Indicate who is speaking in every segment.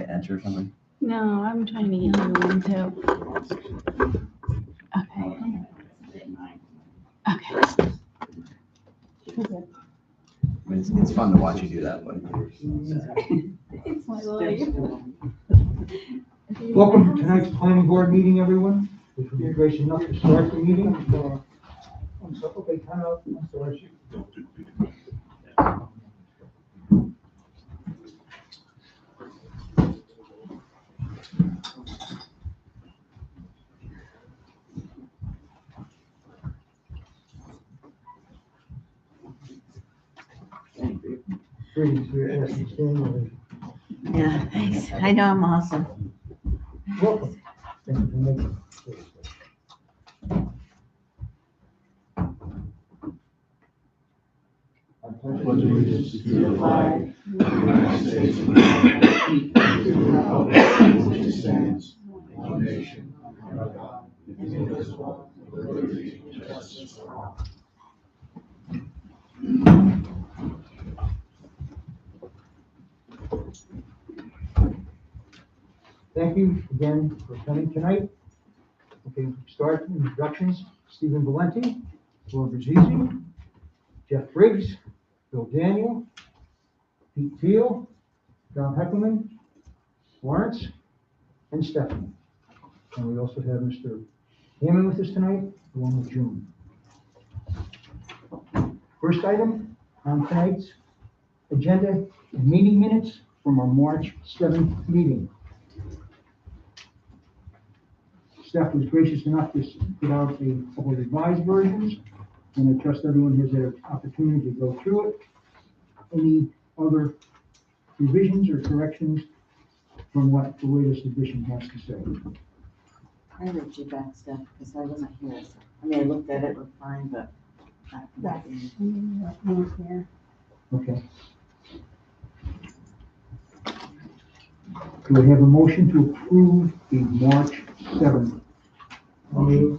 Speaker 1: hit enter or something?
Speaker 2: No, I'm trying to get you one too. Okay. Okay.
Speaker 1: I mean, it's fun to watch you do that, but.
Speaker 2: It's my life.
Speaker 3: Welcome to tonight's planning board meeting, everyone. If you're gracious enough to start the meeting. I'm sorry, okay, time out. I'm sorry. Greetings, we're asking Stanley.
Speaker 4: Yeah, thanks. I know I'm awesome.
Speaker 3: Welcome. Thank you for making it. I pledge
Speaker 5: allegiance to the flag
Speaker 2: of
Speaker 5: the United States of America, and to the republic for which it stands, one nation, under God, indivisible, with liberty and justice for all.
Speaker 3: Thank you again for coming tonight. Okay, start introductions. Stephen Valenti, Laura Brzezzi, Jeff Briggs, Bill Daniel, Pete Teal, Don Heckelman, Lawrence, and Stephanie. And we also have Mr. Hammond with us tonight, along with June. First item on tonight's agenda, meeting minutes from our March 7th meeting. Staff was gracious enough to put out a couple of revised versions, and I trust everyone has an opportunity to go through it. Any other revisions or corrections from what the latest edition has to say?
Speaker 4: I wrote you back stuff because I wasn't here. So, I mean, I looked at it, looked fine, but.
Speaker 3: Okay. Do we have a motion to approve the March 7th?
Speaker 5: Motion.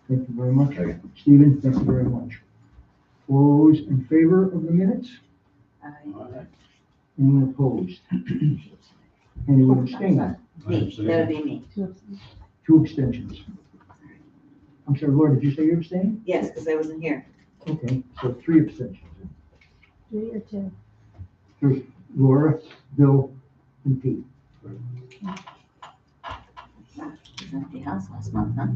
Speaker 3: Thank you very much.
Speaker 1: Second.
Speaker 3: Stephen, thank you very much. All those in favor of the minutes? Anyone opposed? Anyone abstaining?
Speaker 4: Me, that would be me.
Speaker 3: Two abstentions. I'm sorry, Laura, did you say you're abstaining?
Speaker 4: Yes, because I wasn't here.
Speaker 3: Okay, so three abstentions.
Speaker 2: 3 or 2?
Speaker 3: There's Laura, Bill, and Pete.
Speaker 4: It was empty house last month, huh?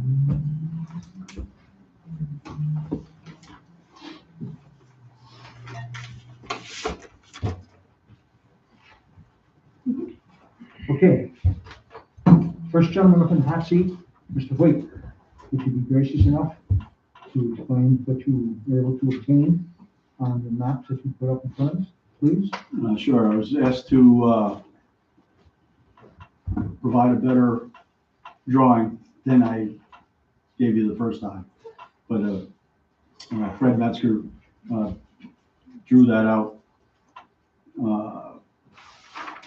Speaker 3: Okay. First gentleman up in the hot seat, Mr. Hoyt. Would you be gracious enough to explain what you were able to obtain on the maps that you put up in front of us, please?
Speaker 5: Sure, I was asked to provide a better drawing than I gave you the first time. But Fred Metzger drew that out.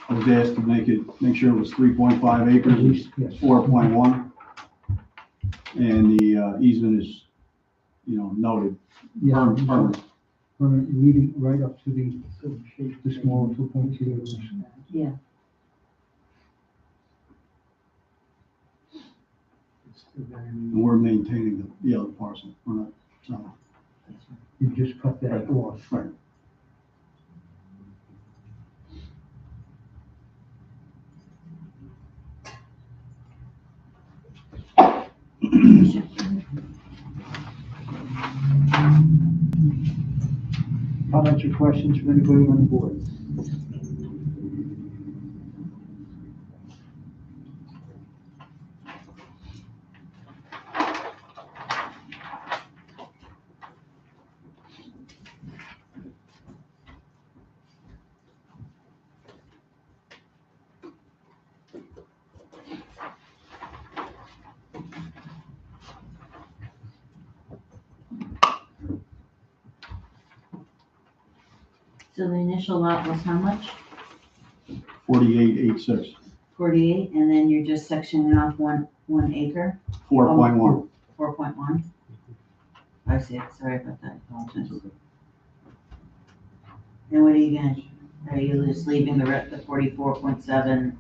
Speaker 5: I was asked to make sure it was 3.5 acres,
Speaker 3: Yes.
Speaker 5: 4.1. And the easement is, noted.
Speaker 3: Yeah,
Speaker 5: Permanent.
Speaker 3: leading right up to the small 2.2 acres.
Speaker 4: Yeah.
Speaker 5: And we're maintaining the other parcel. We're not selling.
Speaker 3: You just cut that off.
Speaker 5: Right.
Speaker 3: Comments or questions from anybody on the board?
Speaker 4: So the initial lot was how much?
Speaker 5: 4886,
Speaker 4: 48, and then you're just sectioning off one acre,
Speaker 5: 4.1.
Speaker 4: 4.1? I see, sorry about that, apologize. And what are you gonna, are you just leaving the 44.7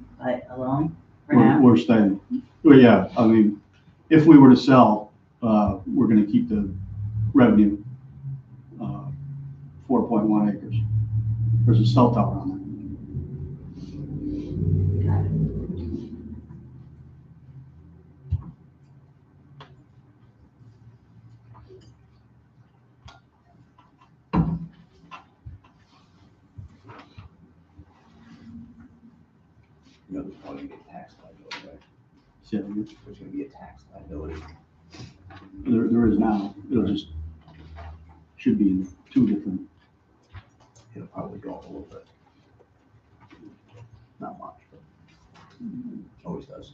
Speaker 4: alone for now?
Speaker 6: We're staying. Well, yeah, I mean, if we were to sell, we're gonna keep the revenue, 4.1 acres. There's a cell tower on
Speaker 4: Got it.
Speaker 1: You know, there's probably gonna be a tax liability, right?
Speaker 6: there. So
Speaker 1: There's gonna be a tax liability.
Speaker 6: there is now, it'll just, should be in two different,
Speaker 1: It'll probably go up a little bit. Not much, but always does.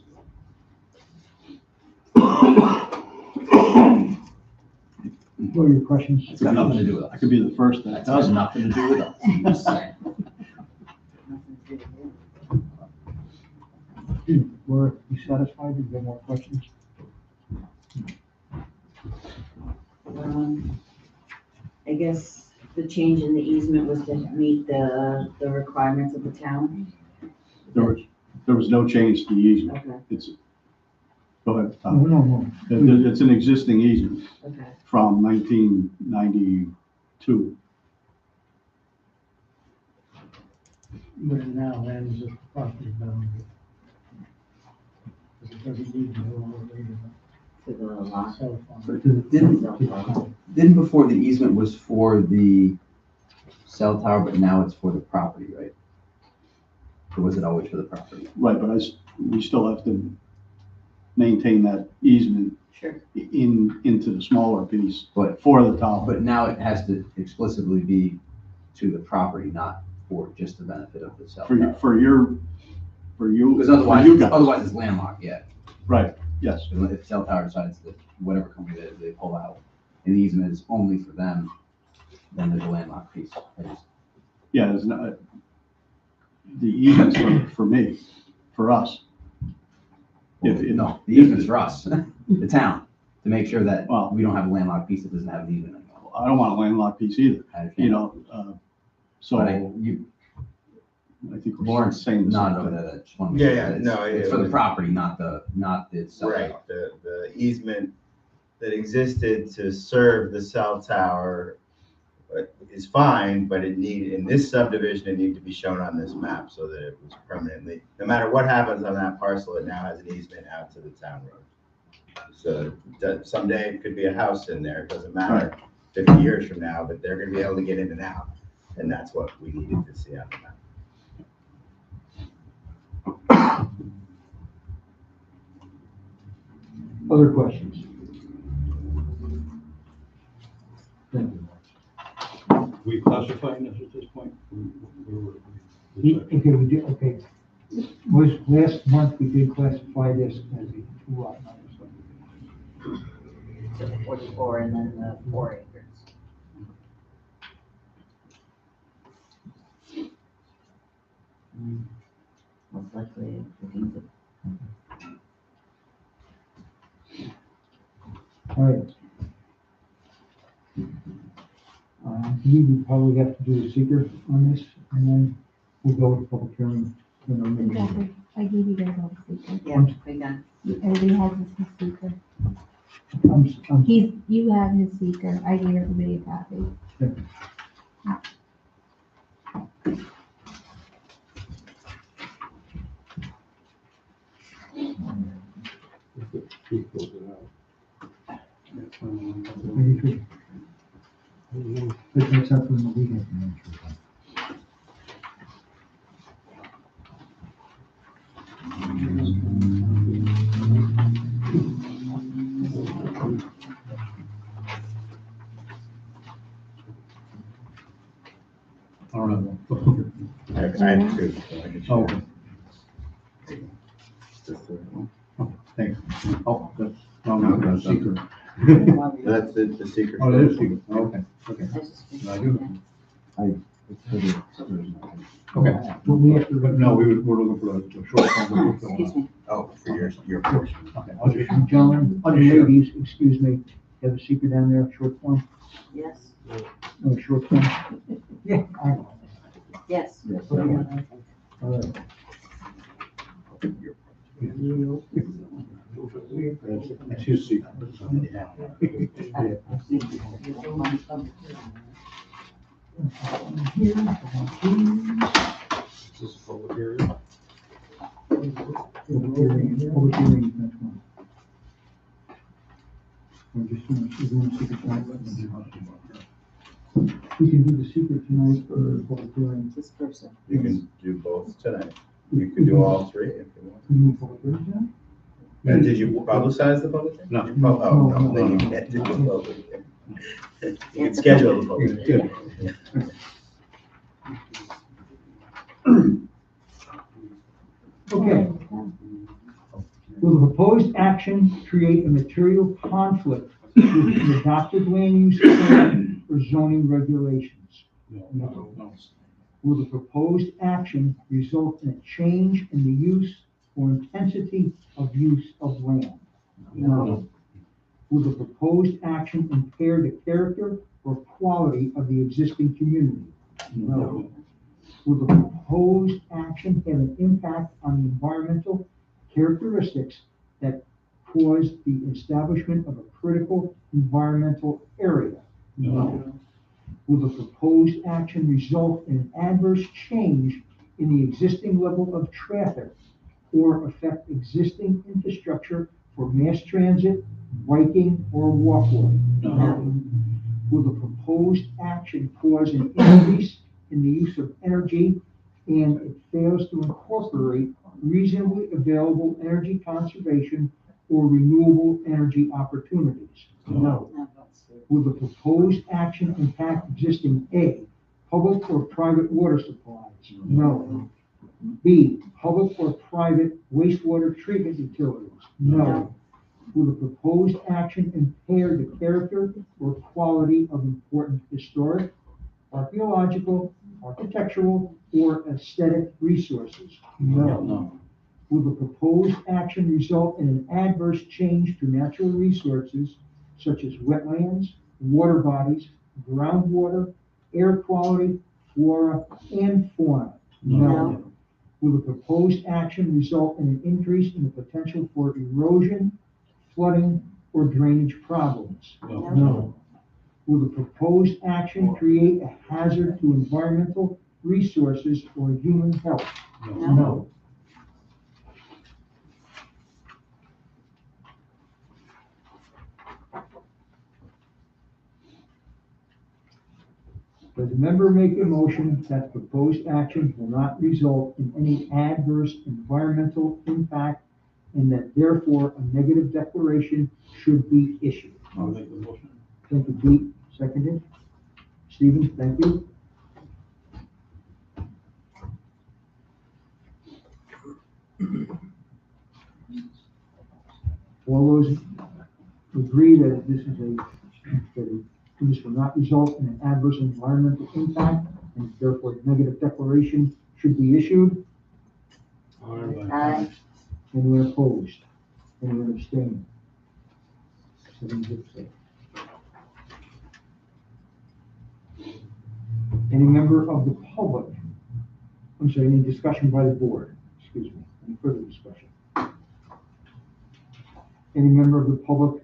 Speaker 3: What are your questions?
Speaker 1: It's got nothing to do with
Speaker 6: I
Speaker 1: us.
Speaker 6: could be the first that
Speaker 1: That's got
Speaker 6: doesn't.
Speaker 1: nothing to do with us. Just saying.
Speaker 4: Nothing to do with you.
Speaker 3: Were you satisfied? Do you have more questions?
Speaker 4: I guess the change in the easement was to meet the requirements of the town?
Speaker 6: There was no change to the easement.
Speaker 4: Okay,
Speaker 6: It's, go ahead,
Speaker 3: No,
Speaker 6: Tom.
Speaker 3: no.
Speaker 6: It's an existing easement
Speaker 4: okay.
Speaker 6: from 1992.
Speaker 7: But it now ends at the property boundary. Because it doesn't need to go all the way
Speaker 4: To the lot.
Speaker 7: to cell phone.
Speaker 1: Didn't before the easement was for the cell tower, but now it's for the property, right? Or was it always for the property?
Speaker 6: Right, but we still have to maintain that easement
Speaker 4: Sure.
Speaker 6: into the smaller piece
Speaker 1: But,
Speaker 6: for the tower.
Speaker 1: but now it has to explicitly be to the property, not for just the benefit of the cell tower.
Speaker 6: For you.
Speaker 1: Because
Speaker 6: for
Speaker 1: otherwise,
Speaker 6: you guys.
Speaker 1: otherwise it's landlocked, yeah.
Speaker 6: Right, yes.
Speaker 1: If cell tower decides that whatever company they pull out, and the easement is only for them, then there's a landlocked piece. I just-
Speaker 6: Yeah, it's not, the easement's for me, for us.
Speaker 1: No, the easement's for us, the town, to make sure that
Speaker 6: Well-
Speaker 1: we don't have a landlocked piece that doesn't have an easement anymore.
Speaker 6: I don't want a landlocked piece either,
Speaker 1: I understand.
Speaker 6: you know, so
Speaker 1: But
Speaker 6: I
Speaker 1: you,
Speaker 6: think we're
Speaker 1: Lawrence
Speaker 6: saying the
Speaker 1: nodded
Speaker 6: same
Speaker 1: over
Speaker 6: thing.
Speaker 1: there, I just want to make
Speaker 5: Yeah,
Speaker 1: sure
Speaker 5: yeah,
Speaker 1: that
Speaker 5: no,
Speaker 1: it's for
Speaker 5: it
Speaker 1: the
Speaker 5: was-
Speaker 1: property, not the cell tower.
Speaker 5: Right, the easement that existed to serve the cell tower is fine, but in this subdivision, it needed to be shown on this map so that it was permanently, no matter what happens on that parcel, it now has an easement out to the town road. So that someday it could be a house in there, it doesn't matter, 50 years from now, but they're gonna be able to get in and out. And that's what we needed to see on the map.
Speaker 3: Other questions? Thank you.
Speaker 8: We classifying this at this point?
Speaker 3: Okay, we did, okay. Was last month, we did classify this as a two-lot subdivision.
Speaker 4: To the 44 and then the 4 acres. Most likely, looking to
Speaker 3: All right. I believe we probably have to do a seeker on this, and then we'll go with public hearing.
Speaker 2: Exactly. I gave you guys all the secret.
Speaker 4: Yeah, we got,
Speaker 2: Everybody has his secret.
Speaker 3: I'm,
Speaker 2: You have his secret. I gave everybody a copy.
Speaker 3: That's up from the weekend.
Speaker 6: I don't know.
Speaker 5: I have two. So I can share.
Speaker 6: Oh. Thanks. Oh, that's, no, no, that's secret.
Speaker 5: That's the secret.
Speaker 6: Oh, it is secret, okay, okay.
Speaker 4: I just figured
Speaker 6: I do.
Speaker 4: that.
Speaker 1: It's for the subdivision, I think.
Speaker 6: Okay,
Speaker 3: But we have to.
Speaker 6: but no, we're looking for a short form.
Speaker 4: Excuse me.
Speaker 5: Oh, for your portion.
Speaker 6: Okay, I'll just,
Speaker 3: Gentlemen, other ladies, excuse me, have a secret down there, short form?
Speaker 4: Yes,
Speaker 3: No, short form? Yeah. I know.
Speaker 4: yes.
Speaker 3: Okay. All right.
Speaker 8: It's his secret. Is this a public area?
Speaker 3: Public hearing next month. We're just doing secret tonight. We can do the secret tonight or the public hearing.
Speaker 4: This person.
Speaker 5: You can do both tonight. You can do all three if you want.
Speaker 3: Can you do public hearing tonight?
Speaker 5: And did you publicize the public hearing?
Speaker 8: No.
Speaker 5: You oh, no, then you can't do the public hearing. You can schedule the public hearing.
Speaker 3: Okay. Will the proposed action create a material conflict with the adopted land use plan or zoning regulations?
Speaker 8: No.
Speaker 3: Will the proposed action result in a change in the use or intensity of use of land? No. Will the proposed action impair the character or quality of the existing community? No. Will the proposed action have an impact on the environmental characteristics that cause the establishment of a critical environmental area? No. Will the proposed action result in an adverse change in the existing level of traffic or affect existing infrastructure for mass transit, biking, or walkway?
Speaker 8: No.
Speaker 3: Will the proposed action cause an increase in the use of energy and it fails to incorporate reasonably available energy conservation or renewable energy opportunities? No. Will the proposed action impact existing A, public or private water supplies? No. B, public or private wastewater treatment utilities? No. Will the proposed action impair the character or quality of important historic, archaeological, architectural, or aesthetic resources? No. Will the proposed action result in an adverse change to natural resources such as wetlands, water bodies, groundwater, air quality, flora, and fauna? No. Will the proposed action result in an increase in the potential for erosion, flooding, or drainage problems? No. Will the proposed action create a hazard to environmental resources or human health? No. Does the member make a motion that proposed action will not result in any adverse environmental impact and that therefore a negative declaration should be issued?
Speaker 8: I'll make the motion.
Speaker 3: Thank you, Pete. Seconded. Stephen, thank you. All those agree that this is that this will not result in an adverse environmental impact and therefore a negative declaration should be issued?
Speaker 4: Aye.
Speaker 3: Anyone opposed? Anyone abstaining? 7 abstain. Any member of the public, I'm sorry, any discussion by the board, excuse me, any further discussion? Any member of the public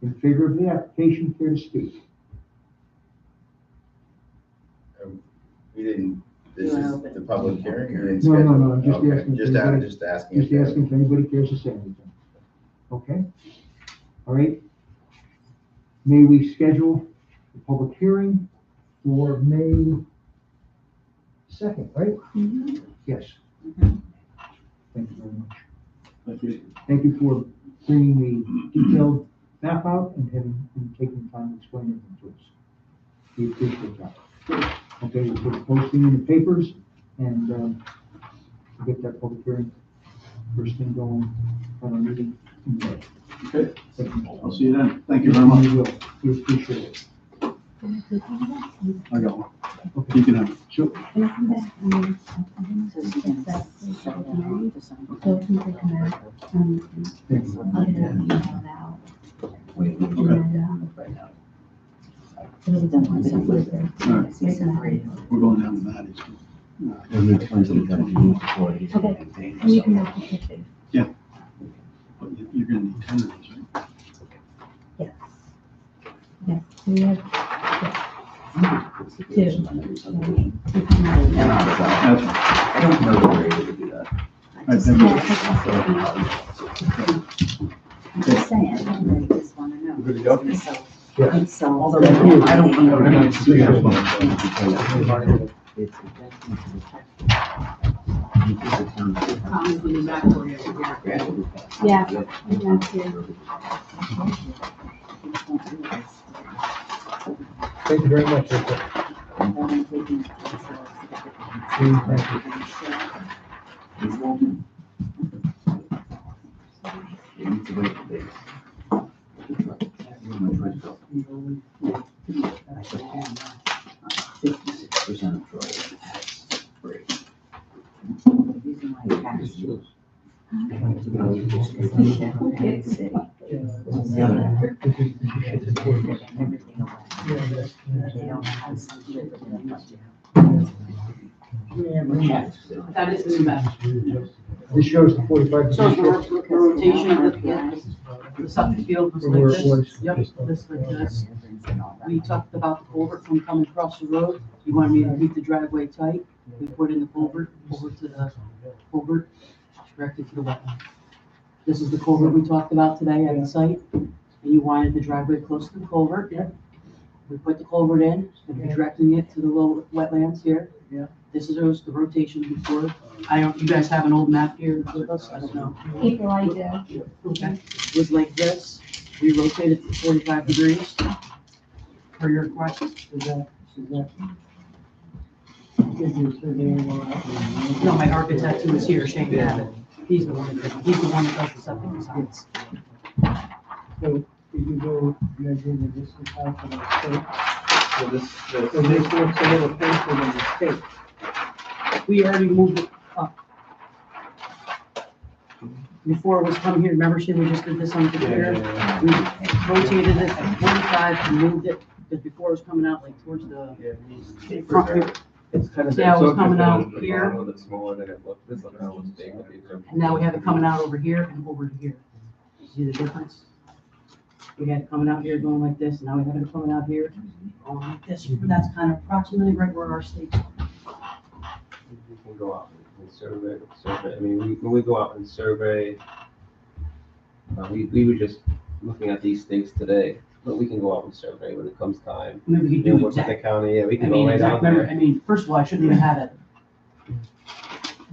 Speaker 3: in favor of the application care to speak?
Speaker 5: We didn't, this
Speaker 4: You wanna
Speaker 5: is
Speaker 4: open?
Speaker 5: the public hearing, you didn't
Speaker 3: No,
Speaker 5: schedule?
Speaker 3: no, I'm just
Speaker 5: Okay,
Speaker 3: asking if
Speaker 5: Just
Speaker 3: anybody-
Speaker 5: just asking.
Speaker 3: Just asking if anybody cares to say anything. Okay? All right. May we schedule the public hearing for May 2nd, right? Yes. Thank you very much.
Speaker 6: Thank you.
Speaker 3: Thank you for bringing the detailed map out and taking time to explain everything to us. We appreciate that. Okay, we'll put a posting in the papers and we'll get that public hearing first thing going on our meeting in May.
Speaker 6: Okay,
Speaker 3: Thank you.
Speaker 6: I'll see you then. Thank you very much.
Speaker 3: We will. We appreciate it.
Speaker 6: I got one.
Speaker 3: Okay.
Speaker 6: You can have it.
Speaker 3: So,
Speaker 2: Can I come back?
Speaker 4: So she can
Speaker 2: That's-
Speaker 4: send it out to some-
Speaker 2: So if you could come out,
Speaker 3: thank you.
Speaker 2: I'll get an email out.
Speaker 1: Wait,
Speaker 2: And then,
Speaker 1: right now.
Speaker 2: it'll be done on September.
Speaker 6: All right.
Speaker 2: Make a note.
Speaker 6: We're going down to Maddie's.
Speaker 1: It returns to the country before he's
Speaker 2: Okay.
Speaker 1: maintained.
Speaker 2: And you can make the 50.
Speaker 6: But you're gonna need 10 of these, right?
Speaker 2: Yes. Yes, we have,
Speaker 1: Two.
Speaker 2: yes.
Speaker 1: And on the side.
Speaker 6: That's right.
Speaker 1: I don't know that we're able to do that.
Speaker 4: I just,
Speaker 6: Then-
Speaker 4: I'm just saying, I just wanna know.
Speaker 8: Good to go?
Speaker 3: Yeah.
Speaker 4: So,
Speaker 3: Although I don't
Speaker 8: Have a good night. See you guys.
Speaker 1: It's attachment to the tax. You put the town-
Speaker 9: Tom's in the back for you.
Speaker 2: Yeah.
Speaker 1: Yep.
Speaker 2: And that's here.
Speaker 3: Thank you very much. Richard.
Speaker 4: I'm taking it to
Speaker 3: Thank you.
Speaker 1: You need to wait for this. My trench coat. 56% of Troy is tax free.
Speaker 4: Using my tax.
Speaker 1: The other-
Speaker 9: That is in the back.
Speaker 3: This shows the 45.
Speaker 9: Shows the rotation of the septic field was
Speaker 3: Where
Speaker 9: like
Speaker 3: it was.
Speaker 9: this. Yep, this like this. We talked about the culvert from coming across the road. You wanted me to keep the driveway tight. We put in the culvert over to the culvert, directed to the wetland. This is the culvert we talked about today at the site. And you wanted the driveway close to the culvert. We put the culvert in, and we're directing it to the little wetlands here.
Speaker 3: Yeah.
Speaker 9: This is the rotation before. I don't, you guys have an old map here with us? I don't know.
Speaker 2: April, I do.
Speaker 9: Okay, it was like this, we rotated to 45 degrees per your request. No, my architect who was here, Shane Abbott, he's the one that does the septic designs.
Speaker 7: So, did you go, you guys did the distance out for the state?
Speaker 8: So this,
Speaker 7: So this looks a little closer than the state.
Speaker 9: We already moved it up. Before it was coming here, remember, Shane, we just did this on the computer? We rotated it at 45 and moved it, because before it was coming out like towards the front here.
Speaker 8: It's kind of.
Speaker 9: Yeah, it was coming out here.
Speaker 8: A little bit smaller than it looked, this one kind of looks big.
Speaker 9: And now we have it coming out over here and over to here. See the difference? We had it coming out here going like this, and now we have it coming out here going like this. That's kind of approximately right where our state's.
Speaker 10: We can go out and survey, I mean, when we go out and survey, we were just looking at these things today, but we can go out and survey when it comes time.
Speaker 9: Maybe we could
Speaker 10: You
Speaker 9: do
Speaker 10: know, what's at the
Speaker 9: exact.
Speaker 10: county, yeah, we
Speaker 9: I
Speaker 10: can go
Speaker 9: mean,
Speaker 10: right
Speaker 9: exact,
Speaker 10: out
Speaker 9: remember,
Speaker 10: there.
Speaker 9: I mean, first of all, I shouldn't even have it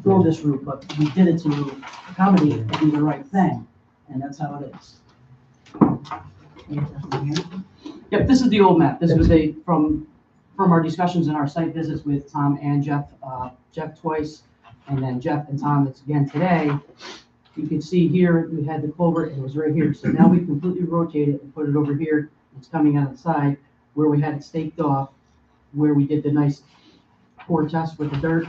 Speaker 9: go this route, but we did it to accommodate and do the right thing, and that's how it is. Yep, this is the old map. This was from our discussions and our site visits with Tom and Jeff, Jeff twice, and then Jeff and Tom, it's again today. You can see here, we had the culvert, it was right here, so now we completely rotate it and put it over here. It's coming out of the side where we had it staked off, where we did the nice core test with the dirt.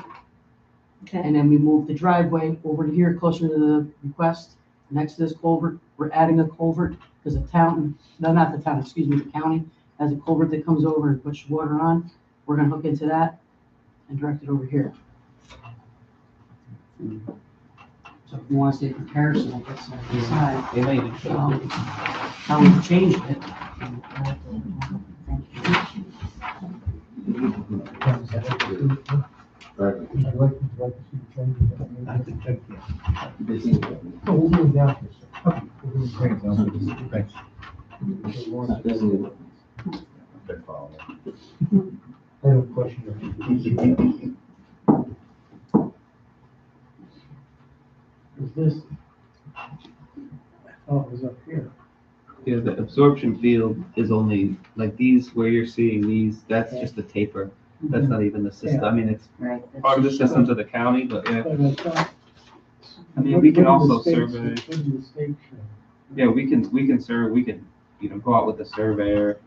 Speaker 4: Okay.
Speaker 9: And then we moved the driveway over to here, closer to the request, next to this culvert. We're adding a culvert, because the town, no, not the town, excuse me, the county has a culvert that comes over and puts water on. We're gonna hook into that and direct it over here. So if you wanna see a comparison, I guess, on the side,
Speaker 10: They might even show you.
Speaker 9: how we've changed it.
Speaker 3: I'd like to see the changes.
Speaker 1: I have to check, yeah. This is-
Speaker 3: Oh, we'll move down here, sir.
Speaker 1: Okay. Thanks. This is-
Speaker 5: Good follow.
Speaker 3: I don't question it.
Speaker 7: Is this? Oh, it was up here.
Speaker 10: Yeah, the absorption field is only, like these, where you're seeing these, that's just a taper. That's not even the system, I mean, it's
Speaker 4: Right.
Speaker 10: part of the systems of the county, but yeah.
Speaker 7: But I thought-
Speaker 10: I mean, we can
Speaker 7: What did the
Speaker 10: also
Speaker 7: state-
Speaker 10: survey.
Speaker 7: what did the state show?
Speaker 10: Yeah, we can serve, we can, go out with a surveyor.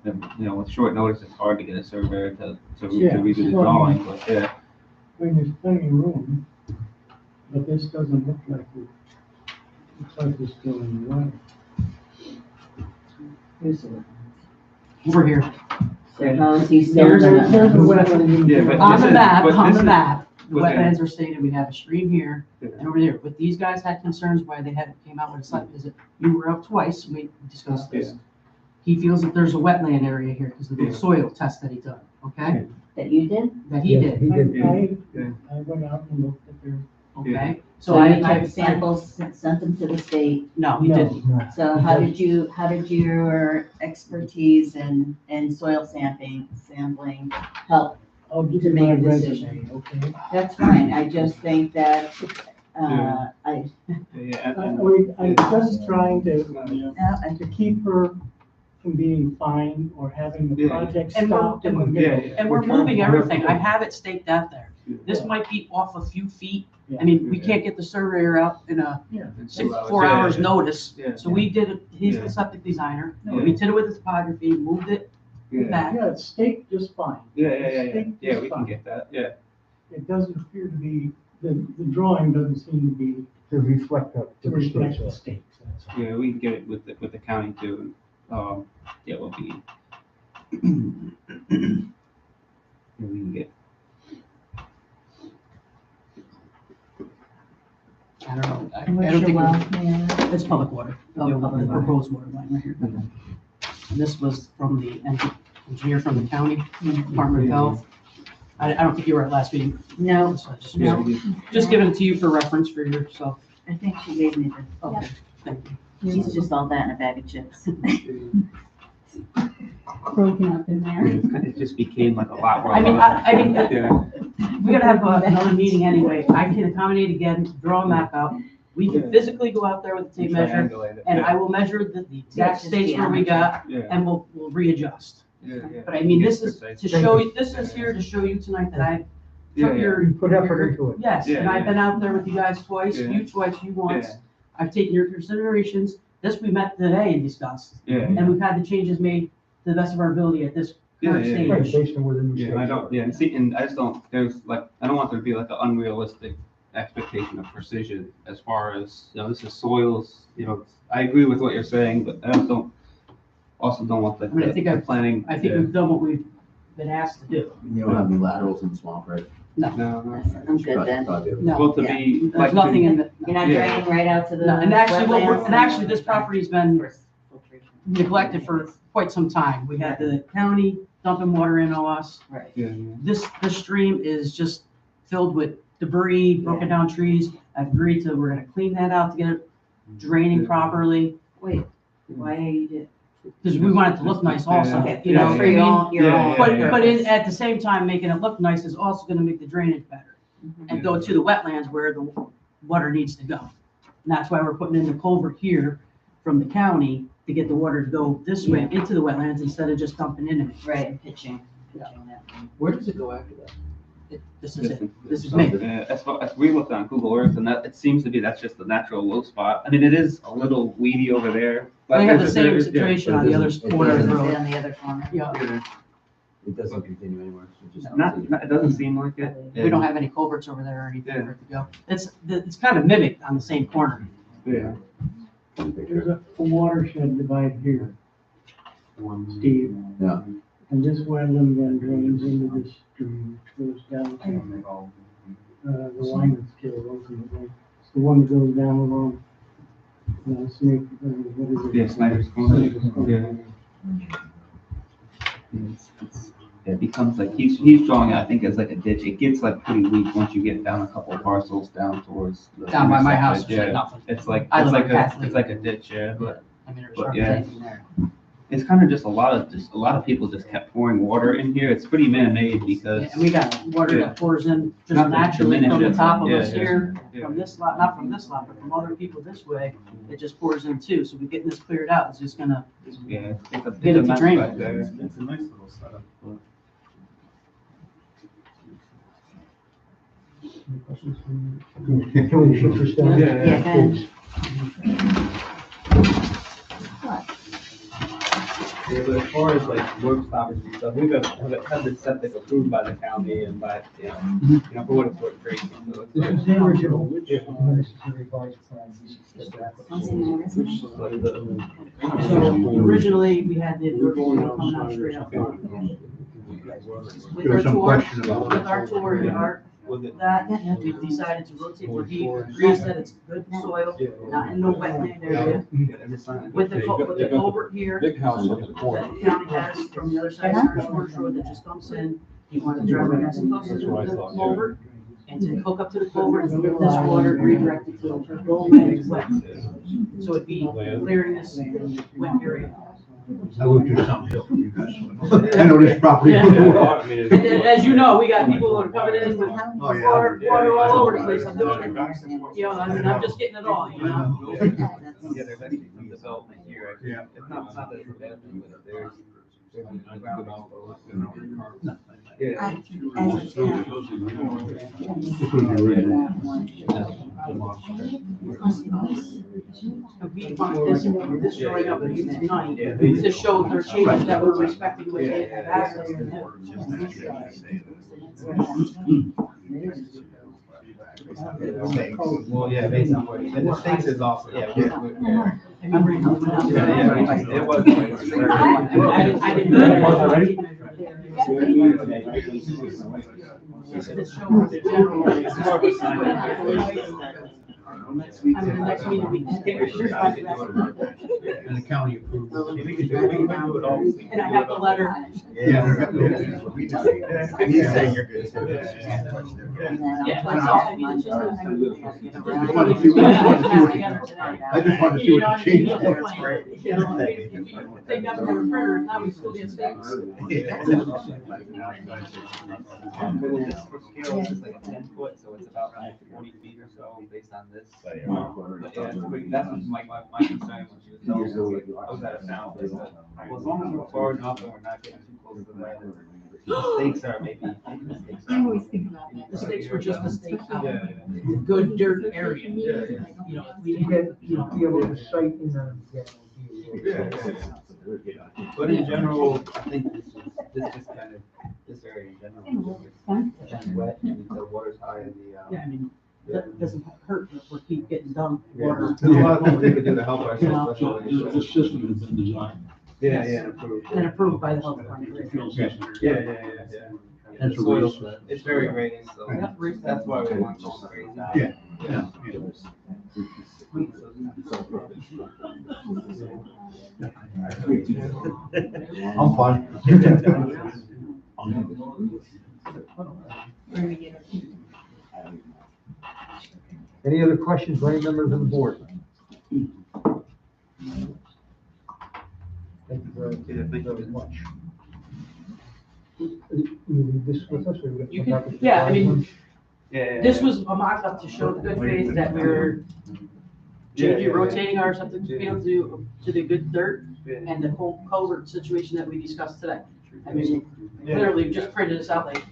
Speaker 10: And, with short notice, it's hard to get a surveyor to
Speaker 7: Yeah,
Speaker 10: redo the
Speaker 7: well,
Speaker 10: drawing, but yeah.
Speaker 7: I mean, there's plenty of room, but this doesn't look like it. Looks like it's still in the way.
Speaker 9: Over here.
Speaker 4: So how is he still
Speaker 9: There's
Speaker 4: gonna?
Speaker 7: There's a wetland.
Speaker 10: Yeah, but
Speaker 9: On
Speaker 10: this
Speaker 9: the
Speaker 10: is-
Speaker 9: map,
Speaker 10: but
Speaker 9: on
Speaker 10: this
Speaker 9: the
Speaker 10: is
Speaker 9: map, the
Speaker 10: within-
Speaker 9: wetlands are stated, we have a stream here
Speaker 10: Yeah.
Speaker 9: and over there. But these guys had concerns why they came out with a site visit. You were up twice, and we discussed this. He feels that there's a wetland area here because of the
Speaker 10: Yeah.
Speaker 9: soil test that he done, okay?
Speaker 4: That you did?
Speaker 9: That he
Speaker 3: Yeah,
Speaker 9: did,
Speaker 3: He did.
Speaker 7: I went out and looked at their,
Speaker 9: okay?
Speaker 4: So
Speaker 9: So
Speaker 4: you
Speaker 9: I,
Speaker 4: took samples, sent them to the state.
Speaker 9: no, he
Speaker 7: No.
Speaker 9: didn't.
Speaker 4: So how did your expertise in soil sampling help?
Speaker 7: I'll give
Speaker 4: To
Speaker 7: you
Speaker 4: make
Speaker 7: my
Speaker 4: a decision.
Speaker 7: resume, okay?
Speaker 4: That's fine. I just think that,
Speaker 10: Yeah.
Speaker 4: I,
Speaker 7: I'm just trying
Speaker 4: I
Speaker 7: to keep her from being fined or having the
Speaker 10: Yeah.
Speaker 7: project
Speaker 9: And we're-
Speaker 7: stopped.
Speaker 9: and
Speaker 7: in the
Speaker 10: yeah,
Speaker 7: middle.
Speaker 10: yeah.
Speaker 9: And we're
Speaker 3: We're trying
Speaker 9: moving
Speaker 3: to-
Speaker 9: everything. I have it staked out there. This might be off a few feet. I mean, we can't get the surveyor out in a
Speaker 7: Yeah.
Speaker 9: 4 hours
Speaker 10: Yeah.
Speaker 9: notice.
Speaker 10: Yeah.
Speaker 9: So we did it, he's
Speaker 10: Yeah.
Speaker 9: the septic designer.
Speaker 10: Yeah.
Speaker 9: We did it with the topography, moved it
Speaker 10: Yeah,
Speaker 9: back.
Speaker 7: Yeah, it's staked just fine.
Speaker 10: yeah, we can get that, yeah.
Speaker 7: It doesn't appear to be, the drawing doesn't seem to be
Speaker 3: To reflect the.
Speaker 7: to reflect the stakes. That's all.
Speaker 10: Yeah, we can get it with the county too, and, yeah, we'll be. Yeah, we can get,
Speaker 9: I don't know. I
Speaker 4: Where's
Speaker 9: don't
Speaker 4: your
Speaker 9: think,
Speaker 4: well? Yeah.
Speaker 9: it's public water,
Speaker 4: Oh, public
Speaker 9: the
Speaker 4: water.
Speaker 9: proposed water line right here. And this was from the engineer from the county, Department of Health. I don't think you were at last meeting.
Speaker 4: No,
Speaker 9: So just-
Speaker 4: No.
Speaker 9: Just giving it to you for reference for yourself.
Speaker 4: I think she gave me the,
Speaker 9: Okay, thank you.
Speaker 4: she's just all that in a bag of chips.
Speaker 2: Broken up in there.
Speaker 10: it just became like a lot more.
Speaker 9: I mean, I mean,
Speaker 10: Yeah,
Speaker 9: we gotta have another meeting anyway. I can accommodate again, draw a map out. We can physically go out there with the tape measure,
Speaker 10: triangulate it,
Speaker 9: and
Speaker 10: yeah,
Speaker 9: I will measure the exact
Speaker 4: just
Speaker 9: stakes where we got,
Speaker 10: Yeah,
Speaker 9: and we'll readjust.
Speaker 10: yeah, yeah.
Speaker 9: But I mean,
Speaker 10: Get
Speaker 9: this is
Speaker 10: precise.
Speaker 9: to show you, this is here to show you tonight that I
Speaker 10: Yeah,
Speaker 9: took
Speaker 10: yeah.
Speaker 9: your.
Speaker 3: You put effort into it.
Speaker 9: Yes,
Speaker 10: Yeah,
Speaker 9: and I've
Speaker 10: yeah.
Speaker 9: been out there with you guys twice,
Speaker 10: Yeah.
Speaker 9: you twice, you once.
Speaker 10: Yeah.
Speaker 9: I've taken your considerations. This we met today and discussed,
Speaker 10: Yeah,
Speaker 9: and we've had the changes made to the best of our ability at this current
Speaker 10: Yeah, yeah,
Speaker 3: Right,
Speaker 9: stage.
Speaker 3: based on where the new
Speaker 10: yeah,
Speaker 3: stakes
Speaker 10: I
Speaker 3: are.
Speaker 10: don't, yeah, and see, and I just don't, there's like, I don't want there to be like an unrealistic expectation of precision as far as, this is soils, I agree with what you're saying, but I also don't want the,
Speaker 9: I mean, I think
Speaker 10: the
Speaker 9: I've-
Speaker 10: planning.
Speaker 9: I think we've done what we've been asked to do.
Speaker 1: You don't have any laterals in the swamp, right?
Speaker 10: No,
Speaker 4: I'm good then.
Speaker 9: No,
Speaker 10: well, to
Speaker 4: Yeah.
Speaker 10: be. like
Speaker 9: there's
Speaker 10: to-
Speaker 9: nothing in the,
Speaker 4: You're not
Speaker 10: Yeah.
Speaker 4: draining right out to the
Speaker 9: no, and actually,
Speaker 4: wetlands?
Speaker 9: and actually, this property's been
Speaker 4: Filtration.
Speaker 9: neglected for quite some time. We had the county dumping water in on us.
Speaker 4: Right.
Speaker 10: Yeah, yeah.
Speaker 9: This stream is just filled with debris, broken down trees. I've agreed to, we're gonna clean that out to get it draining properly,
Speaker 4: Wait, why are you did?
Speaker 9: because we want it to look nice also,
Speaker 4: Okay,
Speaker 9: you know?
Speaker 4: for
Speaker 9: I
Speaker 4: your
Speaker 9: mean,
Speaker 4: own, your
Speaker 10: Yeah,
Speaker 4: own.
Speaker 10: yeah,
Speaker 9: But,
Speaker 10: yeah.
Speaker 9: but at the same time, making it look nice is also gonna make the drainage better and go to the wetlands where the water needs to go. And that's why we're putting in the culvert here from the county to get the water to go this way into the wetlands instead of just dumping into it.
Speaker 4: Right, and pitching that.
Speaker 8: Where does it go after that?
Speaker 9: This is it. This is me.
Speaker 10: As we looked on Google Earth, and that, it seems to be, that's just the natural low spot. I mean, it is a little weedy over there.
Speaker 9: They have the
Speaker 10: there's-
Speaker 9: same
Speaker 10: there's- yeah.
Speaker 9: situation on the other corner of the
Speaker 4: Doesn't
Speaker 9: road.
Speaker 4: say on the other corner.
Speaker 9: Yeah,
Speaker 10: Yeah.
Speaker 1: It doesn't continue anywhere, so just.
Speaker 10: It doesn't seem like it.
Speaker 9: we don't have any culverts over there or anything for it to go. It's kind of mimicked on the same corner.
Speaker 10: Yeah.
Speaker 7: There's a watershed divide here, Steve.
Speaker 1: Yeah.
Speaker 7: And this wetland then drains into this stream, which goes down to, the line that's killed ultimately. It's the one that goes down along, Snake, what is it?
Speaker 10: Yeah, Snyder's Corner.
Speaker 7: Snyder's Corner.
Speaker 10: It becomes like, he's drawing it, I think, as like a ditch. It gets like pretty weak once you get down a couple of parcels down towards. the
Speaker 9: Down by my house,
Speaker 10: side.
Speaker 9: there's like
Speaker 10: Yeah,
Speaker 9: nothing.
Speaker 10: it's like,
Speaker 9: I
Speaker 10: it's
Speaker 9: live
Speaker 10: like
Speaker 9: on
Speaker 10: a,
Speaker 9: Catholic.
Speaker 10: it's like a ditch, yeah, but
Speaker 9: I mean, there's
Speaker 10: But,
Speaker 9: hardly
Speaker 10: yeah.
Speaker 9: anything there.
Speaker 10: it's kind of just a lot of people just kept pouring water in here. It's pretty man-made because.
Speaker 9: Yeah, and we got water that pours in just
Speaker 10: Not to
Speaker 9: naturally from the
Speaker 10: diminish it.
Speaker 9: top of
Speaker 10: Yeah,
Speaker 9: us
Speaker 10: yeah.
Speaker 9: here,
Speaker 10: Yeah.
Speaker 9: from this lot, not from this lot, but from other people this way. It just pours in too. So we're getting this cleared out. It's just gonna,
Speaker 10: Yeah, it's a,
Speaker 9: Get it
Speaker 10: it's a
Speaker 9: to
Speaker 10: mess
Speaker 9: drain.
Speaker 10: back there.
Speaker 8: It's a nice little setup.
Speaker 3: Can we shift this down?
Speaker 10: Yeah,
Speaker 4: Yeah, go ahead.
Speaker 10: Yeah, but as far as like work stoppage and stuff, we've had the septic approved by the county and by, for what it's worth, Tracy. So
Speaker 3: This
Speaker 10: it's-
Speaker 3: is the original, necessary revised plan.
Speaker 9: So originally, we had the emergency coming out straight up. With
Speaker 3: There
Speaker 9: our
Speaker 3: was some
Speaker 9: tour,
Speaker 3: question about-
Speaker 9: with our tour, that, we decided to rotate the deep, Reese said it's good soil, not in no wetland area. With the culvert here,
Speaker 8: Big house on the
Speaker 9: that
Speaker 8: corner.
Speaker 9: the county has from the other side, there's a Birch Road that just dumps in. You want to drive it as close to the culvert, and to hook up to the culvert and get this water redirected to the wet. So it'd be clearing this wet area.
Speaker 3: I lived through some hill from you guys. I know this property really well.
Speaker 9: And then, as you know, we got people that are coming in with
Speaker 3: Oh, yeah.
Speaker 9: water all over the place. I'm doing it. You know, I mean, I'm just getting it all, you know?
Speaker 10: Yeah, there's actually some development here, actually.
Speaker 3: Yeah.
Speaker 10: It's not that it's a bad thing, but there's. Yeah.
Speaker 9: We want this showing up tonight to show their changes that we're respecting what they have access to.
Speaker 10: Well, yeah, based on what, the stakes is also, yeah.
Speaker 9: I'm reading it out.
Speaker 10: Yeah, it was.
Speaker 9: I didn't. This shows the general. I mean, the next meeting we can get.
Speaker 3: And the county approved.
Speaker 9: And I have the letter.
Speaker 3: Yeah.
Speaker 5: He's saying you're good.
Speaker 9: Yeah, that's all I mean, it's just.
Speaker 3: I wanted to see what the change was.
Speaker 9: You know, if you think I'm gonna printer, now we still get stakes.
Speaker 10: For scale, it's like a 10 foot, so it's about 40 feet or so based on this. But yeah, that's my concern when she was telling me, I was at a sound, I said, well, as long as we're far enough and we're not getting too close to the weather, the stakes are maybe the stakes.
Speaker 2: I always think about that.
Speaker 9: The stakes were just a stake out,
Speaker 10: Yeah,
Speaker 9: the good dirt area.
Speaker 10: yeah.
Speaker 9: You know, if we
Speaker 3: To
Speaker 9: didn't,
Speaker 3: get, be able to cite in the.
Speaker 10: But in general, I think this just kind of, this area in general, is kind of wet and the water's high in the,
Speaker 9: yeah, I mean, that doesn't hurt if we keep getting dumped
Speaker 10: Yeah.
Speaker 9: water.
Speaker 10: There's a lot of things we could do to help
Speaker 9: You know.
Speaker 10: ourselves.
Speaker 6: The system has been designed.
Speaker 10: Yeah, yeah, and approved.
Speaker 9: And approved by the health department.
Speaker 10: Yeah, yeah, yeah, yeah.
Speaker 6: That's
Speaker 10: The
Speaker 6: a
Speaker 10: soils,
Speaker 6: race.
Speaker 10: it's very grainy, so
Speaker 9: Yeah, raised
Speaker 10: that's why we want to raise that.
Speaker 3: Yeah. I'm fine.
Speaker 2: Where do we get our?
Speaker 3: Any other questions by any members of the board? Thank you very much. You leave this with us, or we
Speaker 9: You
Speaker 3: come back
Speaker 9: can-
Speaker 3: with
Speaker 9: yeah, I mean,
Speaker 3: one?
Speaker 10: Yeah.
Speaker 9: This was a mock-up to show the good faith that we're changing, rotating our septic field to the good dirt and the whole culvert situation that we discussed today. I mean, literally just printed this out like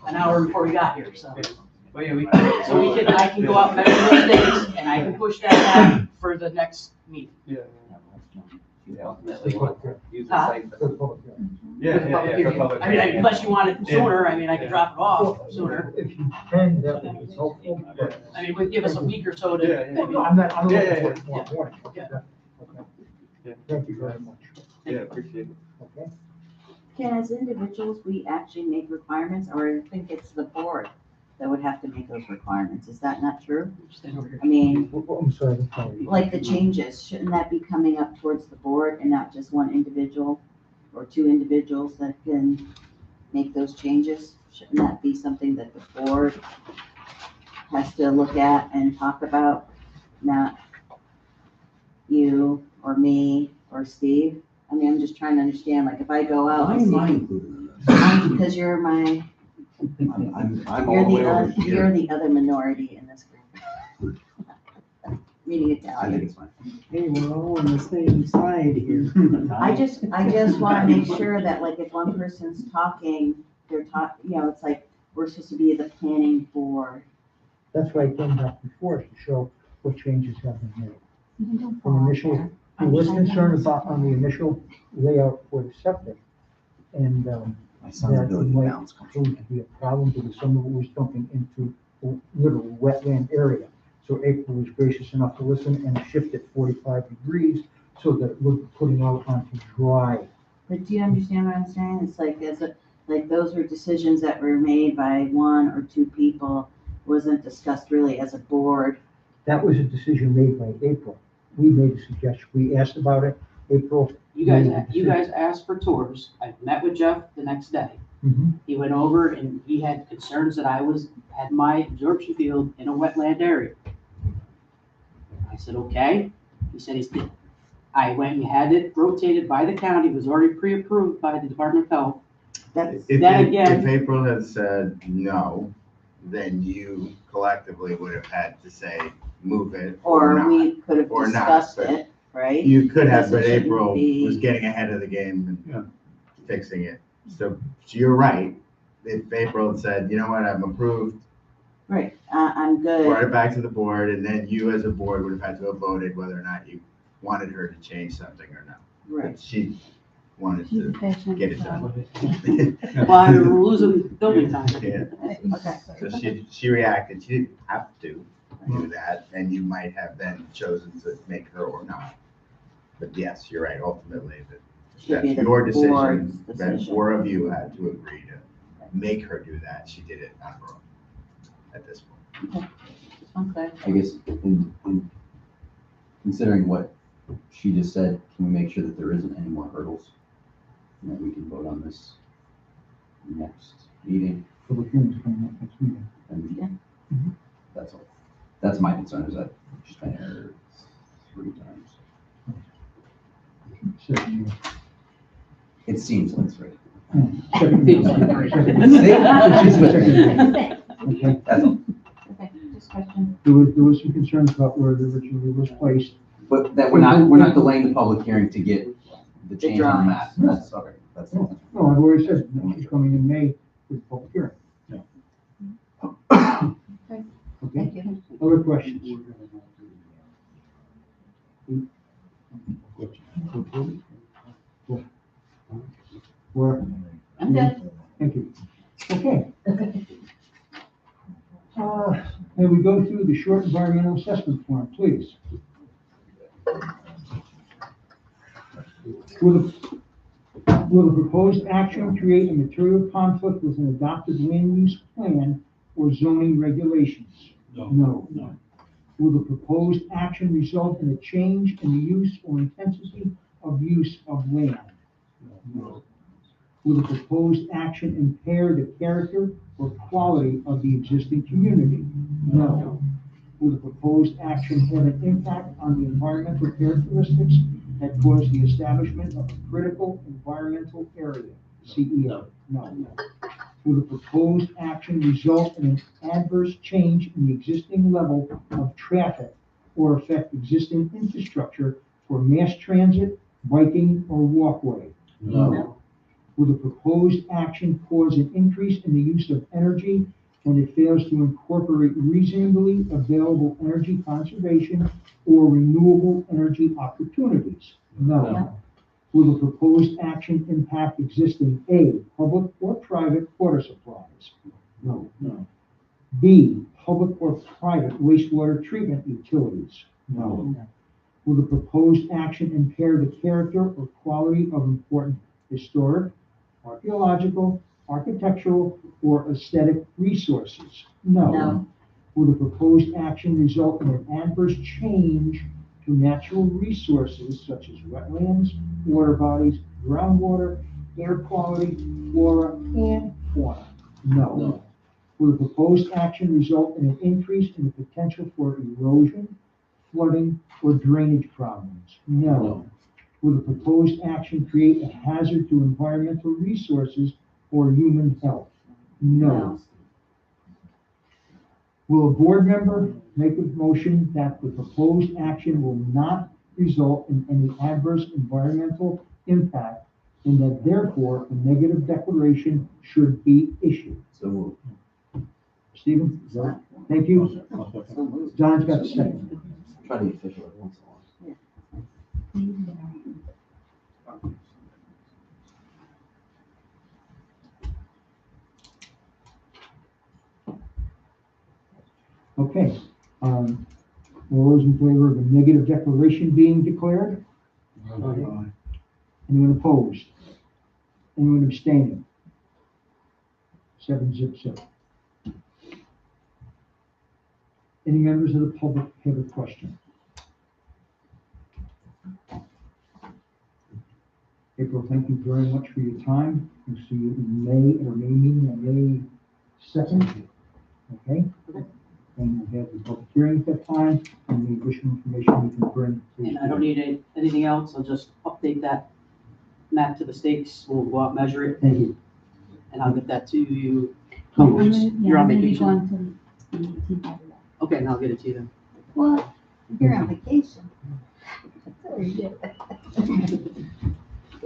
Speaker 9: an hour before we got here, so.
Speaker 10: But yeah,
Speaker 9: I can go out and measure those dates, and I can push that back for the next meeting.
Speaker 10: Yeah.
Speaker 3: This one, yeah.
Speaker 10: Use the site.
Speaker 3: For the public hearing.
Speaker 10: Yeah,
Speaker 9: For the public
Speaker 10: yeah,
Speaker 9: hearing.
Speaker 10: for public.
Speaker 9: I mean, unless you want it
Speaker 10: Yeah.
Speaker 9: sooner, I mean, I can drop it off
Speaker 3: Well,
Speaker 9: sooner.
Speaker 3: If you can, that would be helpful. but-
Speaker 9: I mean, would give us a week or so to.
Speaker 10: Yeah, yeah.
Speaker 3: No, I'm not, I'm
Speaker 10: Yeah,
Speaker 3: looking
Speaker 10: yeah,
Speaker 3: for it tomorrow morning.
Speaker 9: Yeah.
Speaker 3: Okay.
Speaker 10: Yeah.
Speaker 3: Thank you very much.
Speaker 10: Yeah, appreciate it.
Speaker 3: Okay.
Speaker 4: Can, as individuals, we actually make requirements, or I think it's the board that would have to make those requirements? Is that not true?
Speaker 9: Stand over here.
Speaker 4: I mean,
Speaker 3: I'm sorry, I'm sorry.
Speaker 4: like the changes, shouldn't that be coming up towards the board and not just one individual or two individuals that can make those changes? Shouldn't that be something that the board has to look at and talk about, not you or me or Steve? I mean, I'm just trying to understand, like, if I go out
Speaker 1: Why
Speaker 4: and
Speaker 1: am I
Speaker 4: see,
Speaker 1: included in this?
Speaker 4: because you're my,
Speaker 1: I'm all
Speaker 4: you're
Speaker 1: the way
Speaker 4: the,
Speaker 1: over
Speaker 4: you're
Speaker 1: here.
Speaker 4: the other minority in this group. Meaning
Speaker 1: I think
Speaker 4: Italian.
Speaker 1: it's fine.
Speaker 8: Hey, we're all on the same side here.
Speaker 4: I just want to make sure that, like, if one person's talking, they're you know, it's like, we're supposed to be the planning board.
Speaker 3: That's why I came back before to show what changes have been made. From initial, There was concern about on the initial layout for the septic, and,
Speaker 1: My son's
Speaker 3: that
Speaker 1: ability to
Speaker 3: might
Speaker 1: balance comes
Speaker 3: prove to be a problem because some of it was dumping into a literal wetland area. So April was gracious enough to listen and shift it 45 degrees so that it would be putting out onto dry.
Speaker 4: But do you understand what I'm saying? It's like, like those were decisions that were made by one or two people, wasn't discussed really as a board.
Speaker 3: That was a decision made by April. We made a suggestion. We asked about it. April.
Speaker 9: You guys asked for tours. I met with Jeff the next day.
Speaker 3: Mhm.
Speaker 9: He went over and he had concerns that had my absorption field in a wetland area. I said, okay. He said I went and had it rotated by the county, it was already pre-approved by the Department of Health.
Speaker 4: That's,
Speaker 5: If,
Speaker 9: Then
Speaker 5: if
Speaker 9: again-
Speaker 5: April had said no, then you collectively would have had to say, move it or
Speaker 4: or
Speaker 5: not.
Speaker 4: we could have
Speaker 5: Or not,
Speaker 4: discussed
Speaker 5: but
Speaker 4: it, right?
Speaker 5: You could have,
Speaker 4: Because it
Speaker 5: but
Speaker 4: shouldn't
Speaker 5: April
Speaker 4: be-
Speaker 5: was getting ahead of the game
Speaker 6: Yeah.
Speaker 5: and fixing it. So you're right. If April had said, you know what, I'm approved,
Speaker 4: Right, I'm
Speaker 5: brought
Speaker 4: good.
Speaker 5: it back to the board, and then you as a board would have had to have voted whether or not you wanted her to change something or not.
Speaker 4: Right.
Speaker 5: But she wanted
Speaker 2: She's
Speaker 5: to
Speaker 2: patient.
Speaker 5: get it done.
Speaker 9: Well, I'm losing building time.
Speaker 5: Yeah.
Speaker 4: Okay.
Speaker 5: So she reacted, she didn't have to do that, and you might have then chosen to make her or not. But yes, you're right, ultimately,
Speaker 4: Should be
Speaker 5: that's
Speaker 4: the
Speaker 5: your
Speaker 4: board's
Speaker 5: decision, that
Speaker 4: decision.
Speaker 5: 4 of you had to agree to make her do that, she did it on her own at this point.
Speaker 4: Okay.
Speaker 1: I guess in considering what she just said, can we make sure that there isn't any more hurdles? And that we can vote on this next meeting,
Speaker 3: Public hearings coming up next meeting.
Speaker 4: Yeah.
Speaker 1: and that's all. That's my concern, is that she's been here 3 times.
Speaker 3: Second
Speaker 1: It seems like 3.
Speaker 9: Feels like three.
Speaker 1: She's with me.
Speaker 3: Okay,
Speaker 1: That's all.
Speaker 2: Okay, just question.
Speaker 3: there was some concerns about where the originally was placed.
Speaker 1: But that we're not delaying the public hearing to get the change on the map.
Speaker 3: drawings.
Speaker 1: That's, okay, that's.
Speaker 3: No, I've already said, she's coming in May for the public hearing. Okay,
Speaker 2: Thank you.
Speaker 3: other questions? Or,
Speaker 4: I'm good.
Speaker 3: thank you. Okay. May we go through the short environmental assessment form, please? Will the proposed action create a material conflict with an adopted land use plan or zoning regulations? No. Will the proposed action result in a change in the use or intensity of use of land? No. Will the proposed action impair the character or quality of the existing community? No. Will the proposed action have an impact on the environmental characteristics that cause the establishment of a critical environmental area, CEA? No. Will the proposed action result in an adverse change in the existing level of traffic or affect existing infrastructure for mass transit, biking, or walkway?
Speaker 4: No.
Speaker 3: Will the proposed action cause an increase in the use of energy and it fails to incorporate reasonably available energy conservation or renewable energy opportunities? No. Will the proposed action impact existing A, public or private water supplies? No. B, public or private wastewater treatment utilities? No. Will the proposed action impair the character or quality of important historic, archaeological, architectural, or aesthetic resources?
Speaker 4: No.
Speaker 3: Will the proposed action result in an adverse change to natural resources such as wetlands, water bodies, groundwater, air quality, flora, and fauna? No. Will the proposed action result in an increase in the potential for erosion, flooding, or drainage problems? No. Will the proposed action create a hazard to environmental resources or human health? No. Will a board member make a motion that the proposed action will not result in any adverse environmental impact and that therefore a negative declaration should be issued?
Speaker 1: So
Speaker 3: Stephen? Thank you.
Speaker 4: So moved.
Speaker 3: John's got the second.
Speaker 1: we'll try to be official every once in a while.
Speaker 3: Okay, all those in favor of a negative declaration being declared? Anyone opposed? Anyone abstaining? 7-0. Any members of the public have a question? April, thank you very much for your time. We'll see you in May, or May meeting on May 2nd. Okay? And we'll have the public hearing at that time, and the additional information we can bring.
Speaker 9: And I don't need anything else, I'll just update that map to the stakes, we'll go out, measure it,
Speaker 3: Thank you.
Speaker 9: and I'll get that to you.
Speaker 2: I'm gonna-
Speaker 9: You're on
Speaker 2: I'm gonna be
Speaker 9: vacation?
Speaker 2: going to the Tea
Speaker 9: Okay, and I'll get it to you then.
Speaker 2: Well, you're on vacation. That's what you do.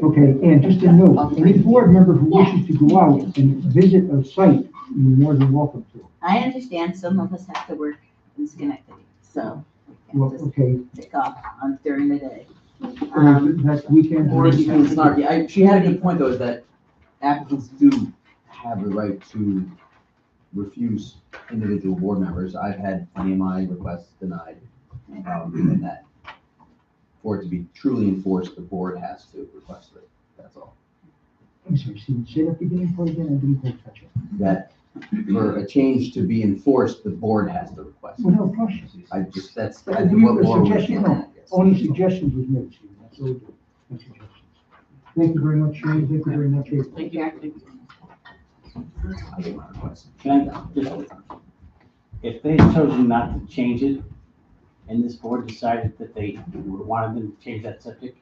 Speaker 3: Okay, and just a note, any board member who wishes to go out and visit a site, you're more than welcome to.
Speaker 4: I understand some of us have to work in Schenectady, so we
Speaker 3: Well,
Speaker 4: can't just
Speaker 3: okay,
Speaker 4: pick off on during the day. Um,
Speaker 3: that weekend.
Speaker 1: Or you can start, she had a good point though, is that applicants do have the right to refuse individual board members. I've had plenty of my requests denied. And that for it to be truly enforced, the board has to request it, that's all.
Speaker 3: I'm sorry, Stephen, say that beginning part again, I didn't quite catch it.
Speaker 1: That for a change to be enforced, the board has to request
Speaker 3: Well,
Speaker 1: it.
Speaker 3: no question.
Speaker 1: I just, that's
Speaker 3: But
Speaker 1: I
Speaker 3: we
Speaker 1: think what
Speaker 3: were
Speaker 1: Laura was
Speaker 3: suggesting,
Speaker 1: getting
Speaker 3: no,
Speaker 1: at, yes.
Speaker 3: only suggestions was made, Stephen, that's all we do, no suggestions. Thank you very much, Shane, thank you very much, April.
Speaker 9: Thank you.
Speaker 1: I get my request.
Speaker 11: Can I just, if they had chosen not to change it, and this board decided that they wanted them to change that septic,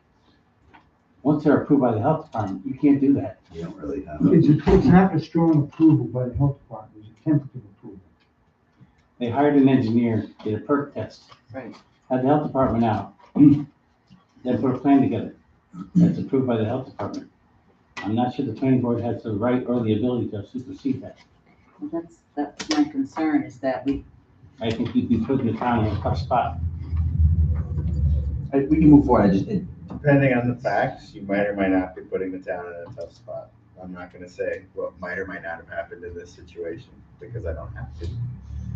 Speaker 11: once they're approved by the health department, you can't do that.
Speaker 1: You don't really have.
Speaker 3: It's not a strong approval by the health department, it's a tentative approval.
Speaker 11: They hired an engineer, did a perk test.
Speaker 9: Right.
Speaker 11: Had the health department out, then put a plan together that's approved by the health department. I'm not sure the planning board has the right or the ability to supersede that.
Speaker 4: Well, that's my concern, is that
Speaker 11: I think you'd be putting the town in a tough spot.
Speaker 1: We can move forward,
Speaker 5: Depending on the facts, you might or might not be putting the town in a tough spot. I'm not gonna say what might or might not have happened in this situation, because I don't have to.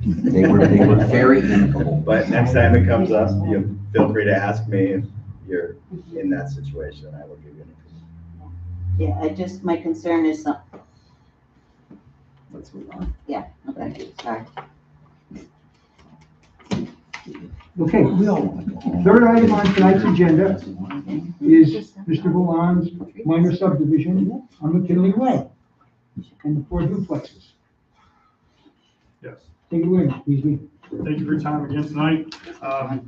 Speaker 1: they were very amicable.
Speaker 5: But next time it comes up, you feel free to ask me if you're in that situation, I will give you an opinion.
Speaker 4: yeah, my concern is some,
Speaker 1: Let's move on.
Speaker 4: yeah, okay, sorry.
Speaker 3: Okay,
Speaker 1: We all want to go home.
Speaker 3: third item on tonight's agenda is Mr. Valon's minor subdivision on McKinley Way and the 4 duplexes.
Speaker 12: Yes,
Speaker 3: Take it away, please.
Speaker 12: thank you for your time again tonight.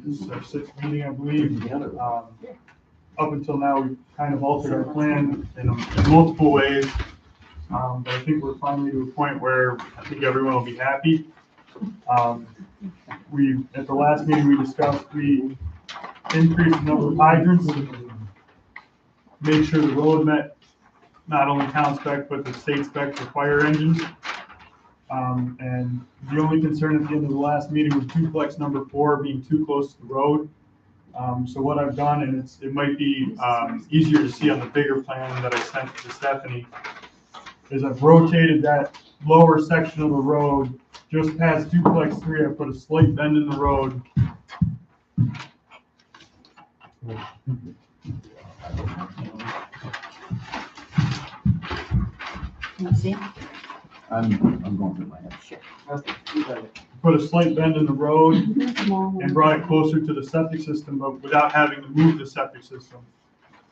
Speaker 12: This is our 6th meeting, I believe. Up until now, we've kind of altered our plan in multiple ways. But I think we're finally to a point where I think everyone will be happy. At the last meeting, we discussed, we increased the number of hydrants, made sure the road met not only town spec, but the state spec for fire engines. And the only concern at the end of the last meeting was duplex number 4 being too close to the road. So what I've done, and it might be easier to see on the bigger plan that I sent to Stephanie, is I've rotated that lower section of the road just past duplex 3. I put a slight bend in the road.
Speaker 4: Can you see?
Speaker 1: I'm going through my head.
Speaker 12: Put a slight bend in the road and brought it closer to the septic system, but without having to move the septic system.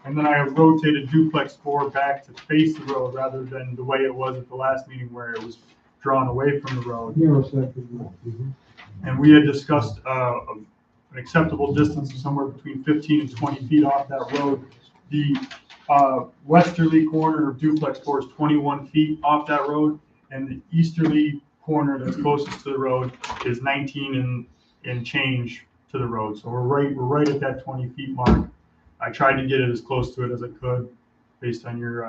Speaker 12: And then I have rotated duplex 4 back to face the road rather than the way it was at the last meeting where it was drawn away from the road.
Speaker 3: Narrow section.
Speaker 12: And we had discussed an acceptable distance of somewhere between 15 and 20 feet off that road. The westerly corner of duplex 4 is 21 feet off that road, and the easterly corner that's closest to the road is 19 and change to the road. So we're right at that 20 feet mark. I tried to get it as close to it as I could based on your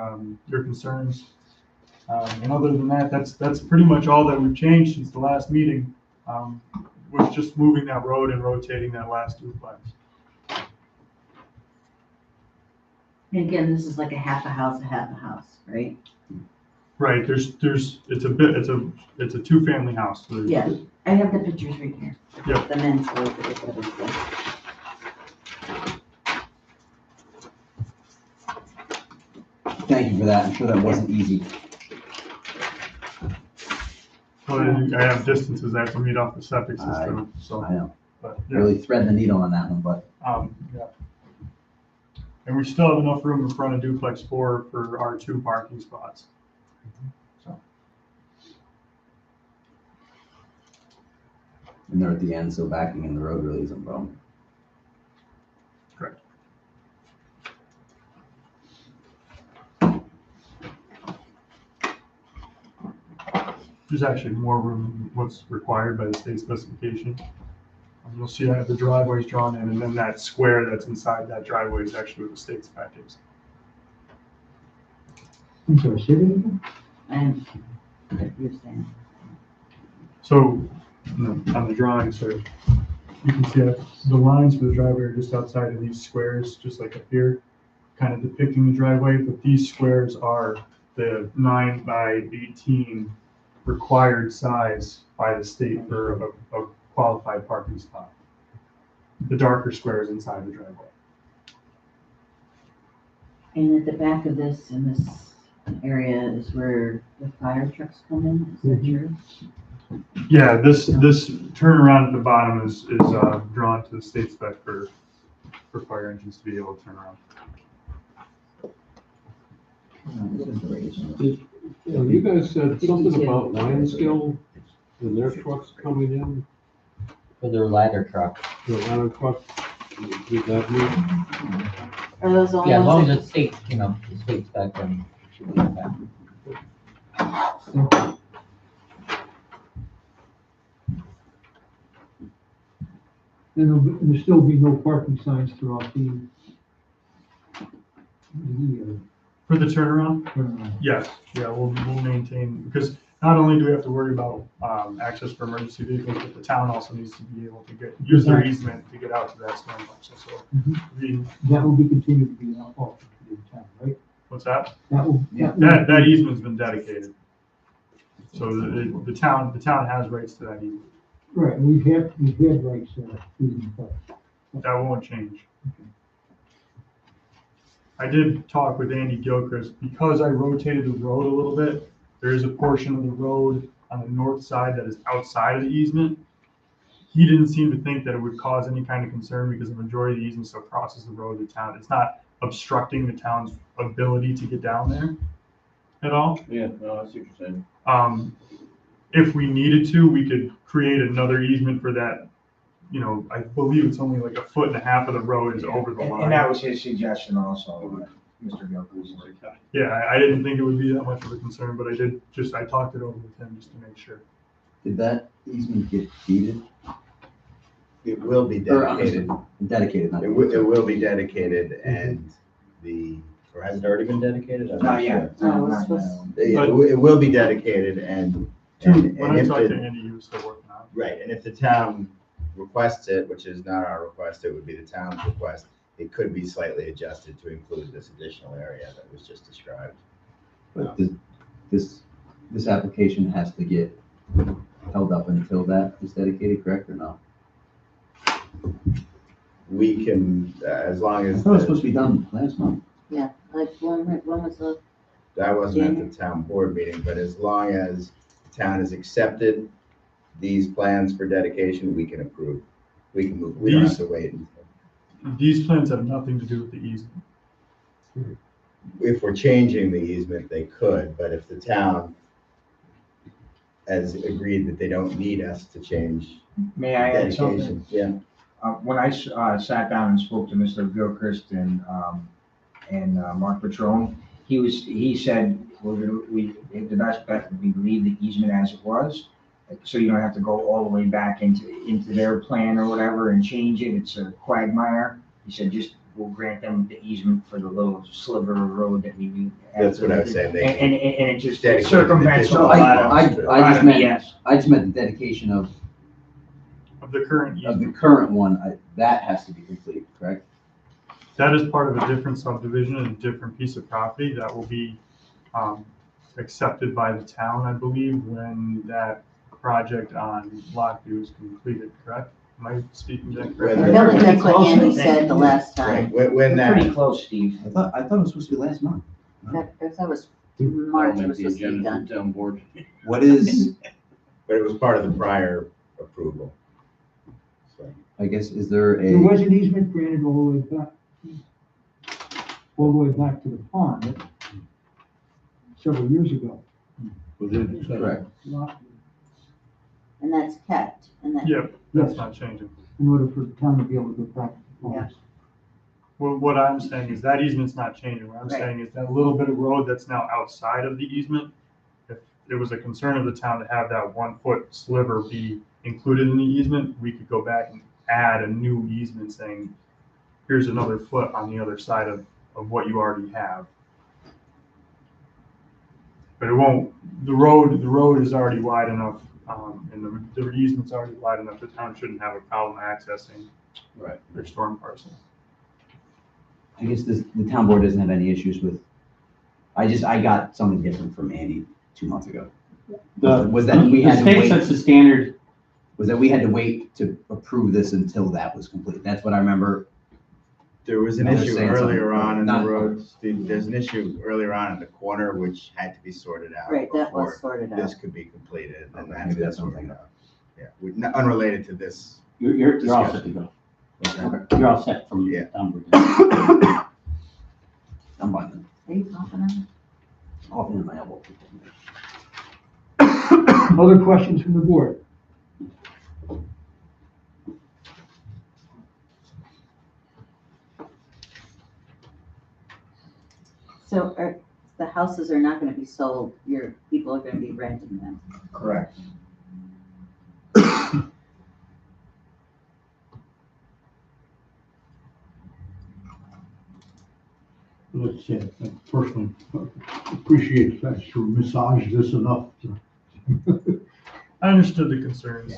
Speaker 12: concerns. And other than that, that's pretty much all that we've changed since the last meeting, was just moving that road and rotating that last duplex.
Speaker 4: And again, this is like a half a house, right?
Speaker 12: Right, it's a two-family house. So there's-
Speaker 4: Yeah, I have the pictures right here.
Speaker 12: Yep.
Speaker 4: The men's room, that is there.
Speaker 1: Thank you for that. I'm sure that wasn't easy.
Speaker 12: But I have distances I have to meet off the septic system, so,
Speaker 1: I know.
Speaker 12: but, yeah.
Speaker 1: Really threading the needle on that one, but
Speaker 12: Yeah. And we still have enough room in front of duplex four for our 2 parking spots. So,
Speaker 1: and they're at the end, so backing in the road really isn't a problem.
Speaker 12: correct. There's actually more room than what's required by the state specification. You'll see I have the driveways drawn in, and then that square that's inside that driveway is actually what the state spec is.
Speaker 3: I'm sorry, say that again?
Speaker 4: And you're saying,
Speaker 12: So, on the drawing, so you can see that the lines for the driveway are just outside of these squares, just like up here, kind of depicting the driveway, but these squares are the 9 by 18 required size by the state for a qualified parking spot. The darker squares inside the driveway.
Speaker 4: and at the back of this, in this area is where the fire trucks come in, is that true?
Speaker 12: Yeah, this turnaround at the bottom is drawn to the state spec for fire engines to be able to turn around.
Speaker 13: You guys said something about Lionsgill and their trucks coming in,
Speaker 1: For their ladder truck.
Speaker 13: the ladder truck, did that mean?
Speaker 4: Are those the only
Speaker 1: Yeah, as long
Speaker 4: ones
Speaker 1: as it's state, the state spec, then it should be okay.
Speaker 3: There'll still be no parking signs throughout the
Speaker 12: For the turnaround?
Speaker 3: turnaround.
Speaker 12: Yes, yeah, we'll maintain, because not only do we have to worry about access for emergency vehicles, but the town also needs to be able to use their easement to get out to that storm box. So,
Speaker 3: That will be continued to be offered to the town, right?
Speaker 12: what's that?
Speaker 3: That will.
Speaker 12: That easement's been dedicated. So the town has rights to that easement.
Speaker 3: Right, we've had rights even before.
Speaker 12: That won't change. I did talk with Andy Gilchrist, because I rotated the road a little bit, there is a portion of the road on the north side that is outside of the easement. He didn't seem to think that it would cause any kind of concern because the majority of the easement still crosses the road of the town. It's not obstructing the town's ability to get down there at all.
Speaker 13: Yeah, no, I see what you're saying.
Speaker 12: If we needed to, we could create another easement for that. I believe it's only like 1.5 feet of the road is over the line.
Speaker 14: And that was his suggestion also, Mr. Gilchrist.
Speaker 12: Yeah, I didn't think it would be that much of a concern, but I talked it over with him just to make sure.
Speaker 1: Did that easement get deeded?
Speaker 5: It will be
Speaker 1: Or,
Speaker 5: dedicated.
Speaker 1: Dedicated, not.
Speaker 5: It will be dedicated and or has it already been dedicated? I'm
Speaker 14: Not yet.
Speaker 4: No, it's supposed-
Speaker 5: It will be dedicated and
Speaker 12: When I
Speaker 5: if
Speaker 12: talked to
Speaker 5: the,
Speaker 12: Andy, he was still working on
Speaker 5: right, and if the town requests it, which is not our request, it would be the town's request, it could be slightly adjusted to include this additional area that was just described.
Speaker 1: But this application has to get held up until that is dedicated, correct or no?
Speaker 5: We can, as long
Speaker 1: I
Speaker 5: as,
Speaker 1: thought it was supposed to be done last month.
Speaker 4: Yeah, like when was the,
Speaker 5: that wasn't at the town board meeting, but as long as the town has accepted these plans for dedication, we can approve. We can move, we don't have to wait.
Speaker 12: it. These plans have nothing to do with the easement.
Speaker 5: If we're changing the easement, they could, but if the town has agreed that they don't need us to change
Speaker 14: May I add something?
Speaker 5: dedication, yeah.
Speaker 14: When I sat down and spoke to Mr. Gilchrist and Mark Petrone, he said, the best bet would be to leave the easement as it was, so you don't have to go all the way back into their plan or whatever and change it. It's a quagmire. He said, just we'll grant them the easement for the little sliver of road that we need.
Speaker 5: That's what I was saying.
Speaker 14: And it just
Speaker 5: Dedicate
Speaker 14: circumvents a
Speaker 5: additional
Speaker 14: lot of.
Speaker 1: I just meant,
Speaker 14: BS.
Speaker 1: I just meant the dedication of
Speaker 12: Of the current
Speaker 1: the
Speaker 12: easement.
Speaker 1: current one, that has to be complete, correct?
Speaker 12: That is part of a different subdivision and a different piece of property that will be accepted by the town, I believe, when that project on Lockview is completed, correct? Am I speaking that
Speaker 4: I
Speaker 12: correctly?
Speaker 4: feel like that's what Andy said the last
Speaker 5: Right,
Speaker 4: time.
Speaker 5: when
Speaker 14: We're pretty
Speaker 5: that,
Speaker 14: close, Steve.
Speaker 1: I thought it was supposed to be last month.
Speaker 4: That was March, it was supposed to be done.
Speaker 13: Town board.
Speaker 1: What is,
Speaker 5: but it was part of the prior approval. So,
Speaker 1: I guess, is there
Speaker 3: There
Speaker 1: a,
Speaker 3: was an easement granted all the way back to the pond several years ago.
Speaker 1: correct,
Speaker 4: And that's kept, and that,
Speaker 12: Yep, that's not changing.
Speaker 3: In order for the town to be able to go back to the pond.
Speaker 12: Well, what I'm saying is that easement's not changing. What I'm
Speaker 4: Right.
Speaker 12: saying is that little bit of road that's now outside of the easement, if it was a concern of the town to have that 1 foot sliver be included in the easement, we could go back and add a new easement saying, here's another foot on the other side of what you already have. But it won't, the road is already wide enough, and the easement's already wide enough, the town shouldn't have a problem accessing
Speaker 1: right.
Speaker 12: their storm parcel.
Speaker 1: I guess the town board doesn't have any issues with, I got something different from Andy 2 months ago. Was that we had to
Speaker 11: The state
Speaker 1: wait,
Speaker 11: sets the standard.
Speaker 1: was that we had to wait to approve this until that was complete? That's what I remember.
Speaker 5: there was an
Speaker 1: No, they're
Speaker 5: issue
Speaker 1: saying
Speaker 5: earlier
Speaker 1: something,
Speaker 5: on in the
Speaker 1: not-
Speaker 5: road, Steve, there's an issue earlier on in the corner which had to be sorted out
Speaker 4: right, that was
Speaker 5: before
Speaker 4: sorted
Speaker 5: this
Speaker 4: out.
Speaker 5: could be completed, and
Speaker 1: Okay, maybe that's
Speaker 5: what
Speaker 1: something.
Speaker 5: we're Yeah, unrelated to this.
Speaker 11: You're all set to go.
Speaker 1: Okay.
Speaker 11: You're all set from
Speaker 5: Yeah.
Speaker 11: town board.
Speaker 1: I'm fine then.
Speaker 4: Are you confident?
Speaker 1: I'll in my elbow.
Speaker 3: Other questions from the board?
Speaker 4: So the houses are not gonna be sold, people are gonna be renting them.
Speaker 14: Correct.
Speaker 13: Let's say, I personally appreciate that you massage this enough to.
Speaker 12: I understood the concerns.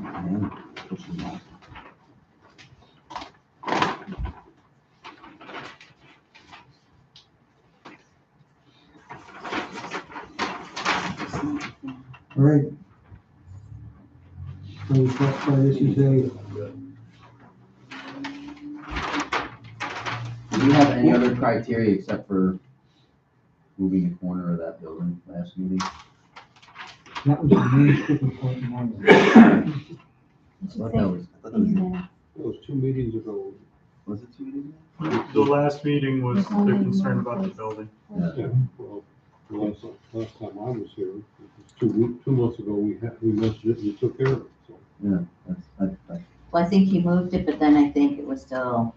Speaker 1: Man, pushing that.
Speaker 3: All right. So we classify this as a,
Speaker 1: Do you have any other criteria except for moving a corner of that building last meeting?
Speaker 3: that was the main sticking point in my mind.
Speaker 1: I thought that was,
Speaker 13: It was 2 meetings ago.
Speaker 1: was it 2 meetings?
Speaker 12: The last meeting was the concern about the building.
Speaker 13: Yeah, well, last time I was here, it was 2 months ago, we mentioned it and you took care of it, so.
Speaker 1: Yeah, that's.
Speaker 4: Well, I think he moved it, but then I think it was still,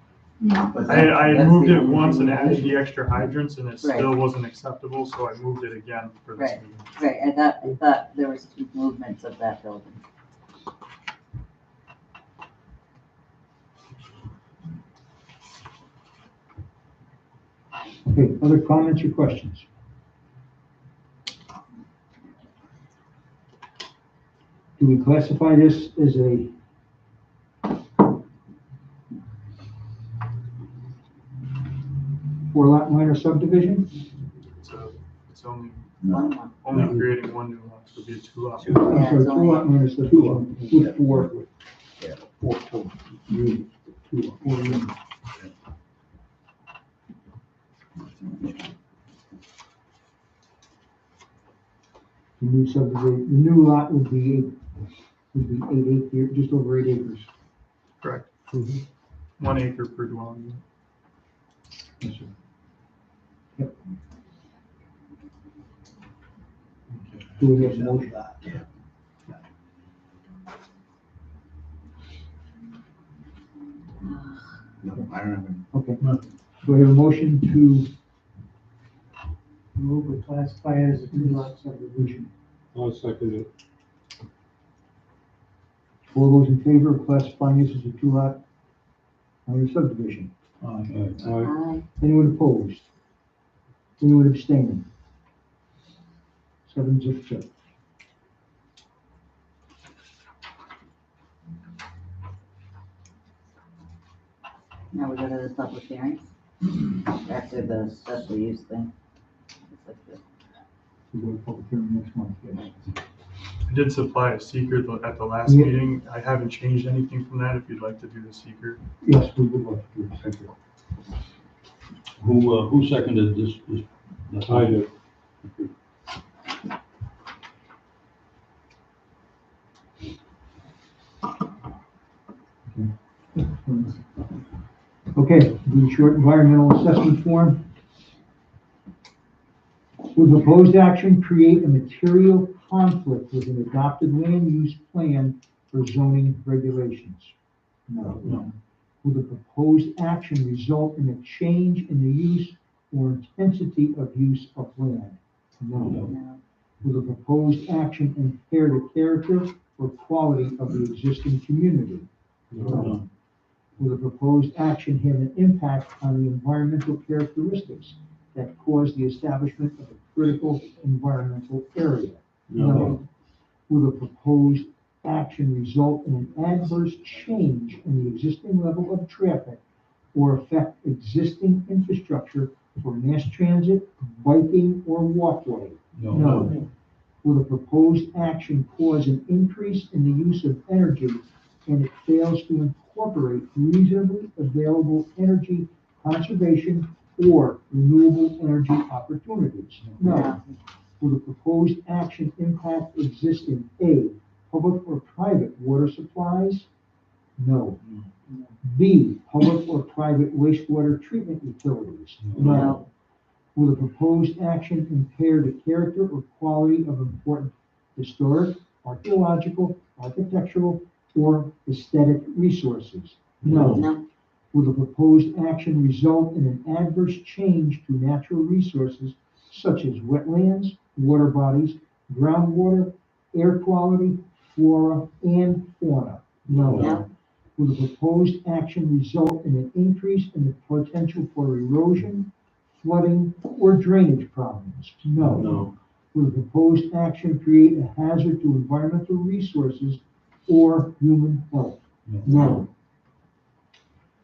Speaker 12: I had moved it once and added the extra hydrants and it
Speaker 4: Right.
Speaker 12: still wasn't acceptable, so I moved it again for this
Speaker 4: Right.
Speaker 12: meeting.
Speaker 4: right, I thought there was 2 movements of that building.
Speaker 3: Okay, other comments or questions? Do we classify this as a four-lot minor subdivision?
Speaker 12: It's only
Speaker 1: No.
Speaker 12: creating one new lot, so it'd be a 2 lot.
Speaker 3: I'm
Speaker 4: Yeah,
Speaker 3: sorry,
Speaker 4: it's only-
Speaker 3: two-lot minor subdivision with four.
Speaker 5: Yeah.
Speaker 3: Four total units, four units. The new subdivision, the new lot would be 8 acres, just over 8 acres.
Speaker 12: Correct. 1 acre per dwelling unit.
Speaker 3: Yes, sir. Yep. Do we have a motion?
Speaker 5: No, I don't have
Speaker 3: Okay. Do we have a motion to
Speaker 7: Move or classify it as a two-lot subdivision.
Speaker 13: I'll second it.
Speaker 3: all those in favor of classifying this as a two-lot minor subdivision?
Speaker 13: Aye.
Speaker 4: Aye.
Speaker 3: Anyone opposed? Anyone abstaining? 7-0.
Speaker 4: Now we go to the public hearings after the special use thing.
Speaker 3: We go to public hearing next month, yes.
Speaker 12: I did supply a seeker at the last
Speaker 3: Yeah.
Speaker 12: meeting. I haven't changed anything from that, if you'd like to do the seeker.
Speaker 3: Yes, we would like to do it. Thank you.
Speaker 13: Who seconded this? I did.
Speaker 3: Okay, the short environmental assessment form. Would proposed action create a material conflict with an adopted land use plan for zoning regulations? No. Would the proposed action result in a change in the use or intensity of use of land? No.
Speaker 4: No.
Speaker 3: Will the proposed action impair the character or quality of the existing community?
Speaker 13: No.
Speaker 3: Will the proposed action have an impact on the environmental characteristics that cause the establishment of a critical environmental area?
Speaker 13: No.
Speaker 3: Will the proposed action result in an adverse change in the existing level of traffic or affect existing infrastructure for mass transit, biking, or walkway? No. Will the proposed action cause an increase in the use of energy and it fails to incorporate reasonably available energy conservation or renewable energy opportunities? No. Will the proposed action impact existing A, public or private water supplies? No. B, public or private wastewater treatment utilities?
Speaker 4: No.
Speaker 3: Will the proposed action impair the character or quality of important historic, archaeological, architectural, or aesthetic resources? No.
Speaker 4: No.
Speaker 3: Will the proposed action result in an adverse change to natural resources such as wetlands, water bodies, groundwater, air quality, flora, and fauna? No.
Speaker 4: No.
Speaker 3: Will the proposed action result in an increase in the potential for erosion, flooding, or drainage problems? No.
Speaker 13: No.
Speaker 3: Will the proposed action create a hazard to environmental resources or human health? No.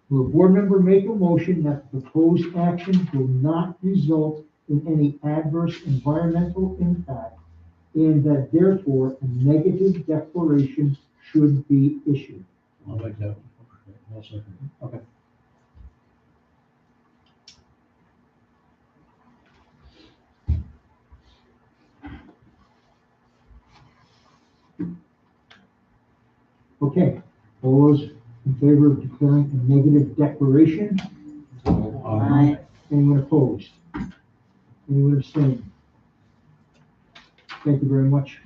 Speaker 3: Will a board member make a motion that the proposed action will not result in any adverse environmental impact and that therefore a negative declaration should be issued?
Speaker 13: I'll make that. I'll second it.
Speaker 3: Okay. Okay, all those in favor of declaring a negative declaration?
Speaker 4: Aye.
Speaker 3: Anyone opposed? Anyone abstaining? Thank you very much.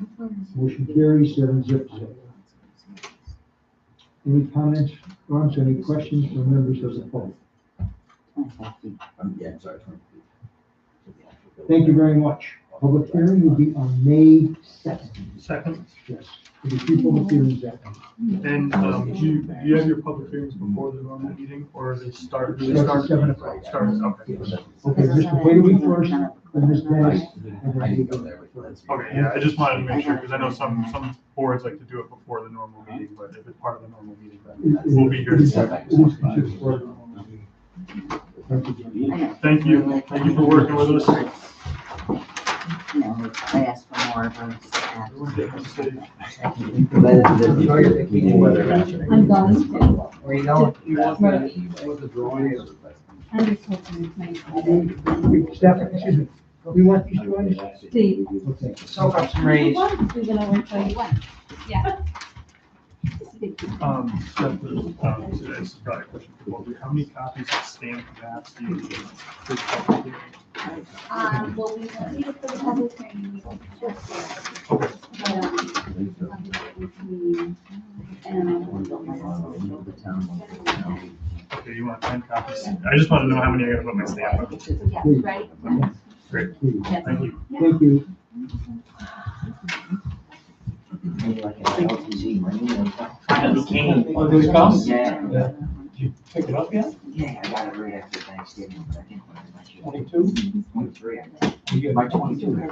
Speaker 3: Motion carries 7-0. Any comments, or I'm sorry, any questions from members of the public?
Speaker 1: Yeah, sorry.
Speaker 3: Thank you very much. Public hearing will be on May 2nd.
Speaker 12: Second,
Speaker 3: Yes, there'll be 2 public hearings that night.
Speaker 12: and do you have your public hearings before the normal meeting, or they start? Do they
Speaker 3: Starts
Speaker 12: start
Speaker 3: at 7 o'clock.
Speaker 12: Starts, okay.
Speaker 3: Okay, Mr. Wade first, and Ms. Dennis. and
Speaker 1: I
Speaker 3: then
Speaker 1: didn't
Speaker 3: you
Speaker 1: go
Speaker 3: go.
Speaker 1: there, but that's.
Speaker 12: Okay, yeah, I just wanted to make sure, because I know some boards like to do it before the normal meeting, but if it's part of the normal meeting, then we'll be here to second.
Speaker 3: Thank you.
Speaker 12: Thank you for working with us.
Speaker 4: No, I asked for more of those.
Speaker 2: I'm going to.
Speaker 14: Where you going?
Speaker 2: I'm just hoping it's nice.
Speaker 3: Steph, excuse me, we want these drawings?
Speaker 2: Steve.
Speaker 3: Okay.
Speaker 14: Soak up some rays.
Speaker 2: We're gonna show you one. Yeah.
Speaker 12: It's probably a question for both of you. How many copies of stamped maps do you need for the public hearing?
Speaker 2: Well, we don't need it for the public hearing, we don't just there.
Speaker 12: Okay. Okay, you want 10 copies? I just want to know how many I gotta put my stamp on.
Speaker 2: Yeah, right?
Speaker 12: Great,
Speaker 2: Yeah.
Speaker 12: thank you.
Speaker 3: Thank you.
Speaker 14: Maybe like an LTZ, money.
Speaker 11: Oh, did it come?
Speaker 14: Yeah.
Speaker 11: Did you pick it up yet?
Speaker 14: Yeah, I got it right after Thanksgiving, but I didn't put it much
Speaker 3: 22?
Speaker 1: 23.
Speaker 3: By 22.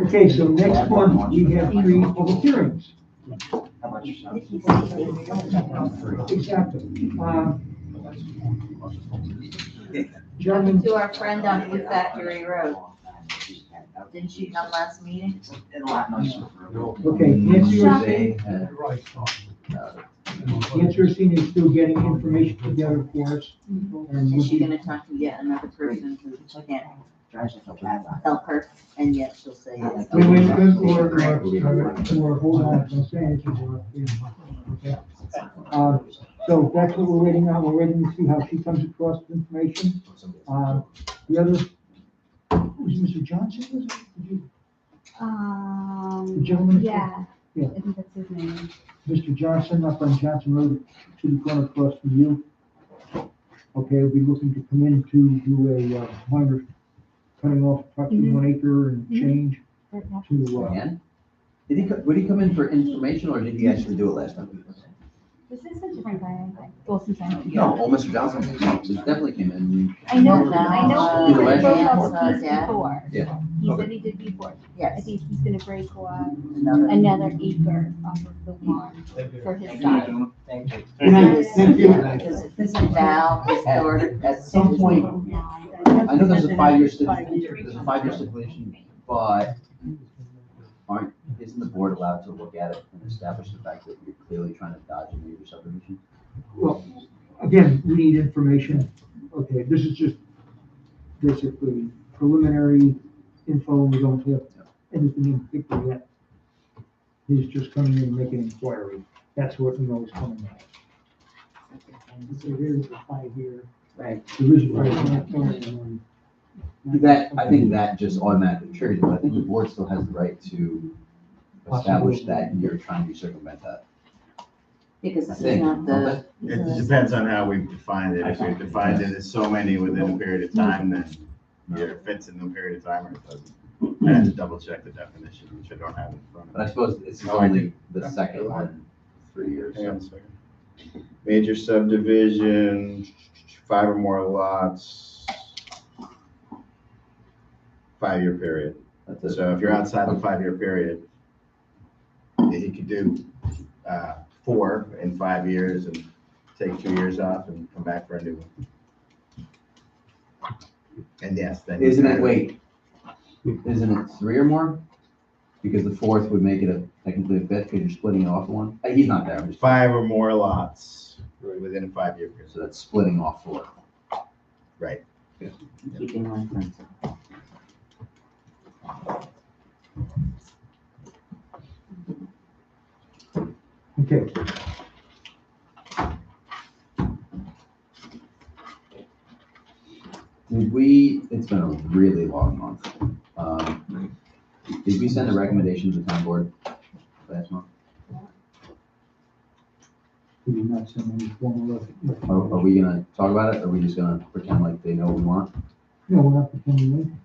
Speaker 3: Okay, so next month, we have 3 public hearings. Exactly. Gentlemen,
Speaker 4: To our friend on Food Factory Road. Didn't she come last meeting?
Speaker 3: okay, Nancy,
Speaker 1: They had,
Speaker 3: Nancy Orsini is still getting information together for us. And
Speaker 4: Is
Speaker 3: we'll
Speaker 4: she
Speaker 3: be-
Speaker 4: gonna talk to yet another person who can't help her, and yet she'll say yes?
Speaker 3: Wait, or hold on, don't say anything. Okay. So that's what we're waiting on, we're waiting to see how she comes across the information. The other, was it Mr. Johnson, was it? Did you- The gentleman?
Speaker 2: Yeah.
Speaker 3: Yeah.
Speaker 2: I think that's his name.
Speaker 3: Mr. Johnson up on Johnson Road, to the corner across from you. Okay, we'll be looking to come in to do a minor cutting off approximately 1 acre and change to,
Speaker 1: Again? Did would he come in for information or did he actually do it last time?
Speaker 2: This is a different guy, I think. Well, since I'm.
Speaker 1: No, old Mr. Johnson, he definitely came in.
Speaker 2: I know,
Speaker 4: No,
Speaker 2: I know he
Speaker 1: Either way.
Speaker 2: did both of
Speaker 4: Yeah.
Speaker 2: these before.
Speaker 1: Yeah.
Speaker 2: He
Speaker 1: Okay.
Speaker 2: said he did before. I
Speaker 4: Yes.
Speaker 2: think he's gonna break off
Speaker 4: Another.
Speaker 2: another acre off of the lawn for his side.
Speaker 3: Good night. Thank you.
Speaker 4: Isn't Val his daughter?
Speaker 1: At some point, I know there's a 5-year stipulation, but isn't the board allowed to look at it and establish the fact that you're clearly trying to dodge a major subdivision?
Speaker 3: well, again, we need information. Okay, this is just basically preliminary info, we don't have anything in particular yet. He's just coming in and making an inquiry, that's what we know is coming out.
Speaker 7: So here's a 5-year.
Speaker 4: Right.
Speaker 3: There is a price.
Speaker 1: That, I think that just automatically triggers it, but I think the board still has the right to establish that you're trying to circumvent that.
Speaker 4: Because
Speaker 1: I
Speaker 4: this is
Speaker 1: think,
Speaker 4: not the.
Speaker 5: It depends on how we've defined it. If we've defined it as so many within a period of time, then either it fits in the period of time or it doesn't. I have to double check the definition, which I don't have in front
Speaker 1: But I
Speaker 5: of me.
Speaker 1: suppose it's only the second one in 3 years.
Speaker 5: Hang on a second. Major subdivision, 5 or more lots, 5-year period.
Speaker 1: That's it.
Speaker 5: So if you're outside the 5-year period, you could do 4 in 5 years and take 2 years off and come back for a new one. And yes, then.
Speaker 1: Isn't it 3 or more? Because the 4th would make it technically a 5th, because you're splitting it off one. He's not there, I'm just.
Speaker 5: 5 or more lots within a 5-year period.
Speaker 1: So that's splitting off 4.
Speaker 5: Right.
Speaker 4: Keeping one fence.
Speaker 3: Okay.
Speaker 1: It's been a really long month. Did we send a recommendation to the town board last month?
Speaker 3: We did not send any formal.
Speaker 1: Are we gonna talk about it, or are we just gonna pretend like they know what we want?
Speaker 3: No, we're not pretending anything.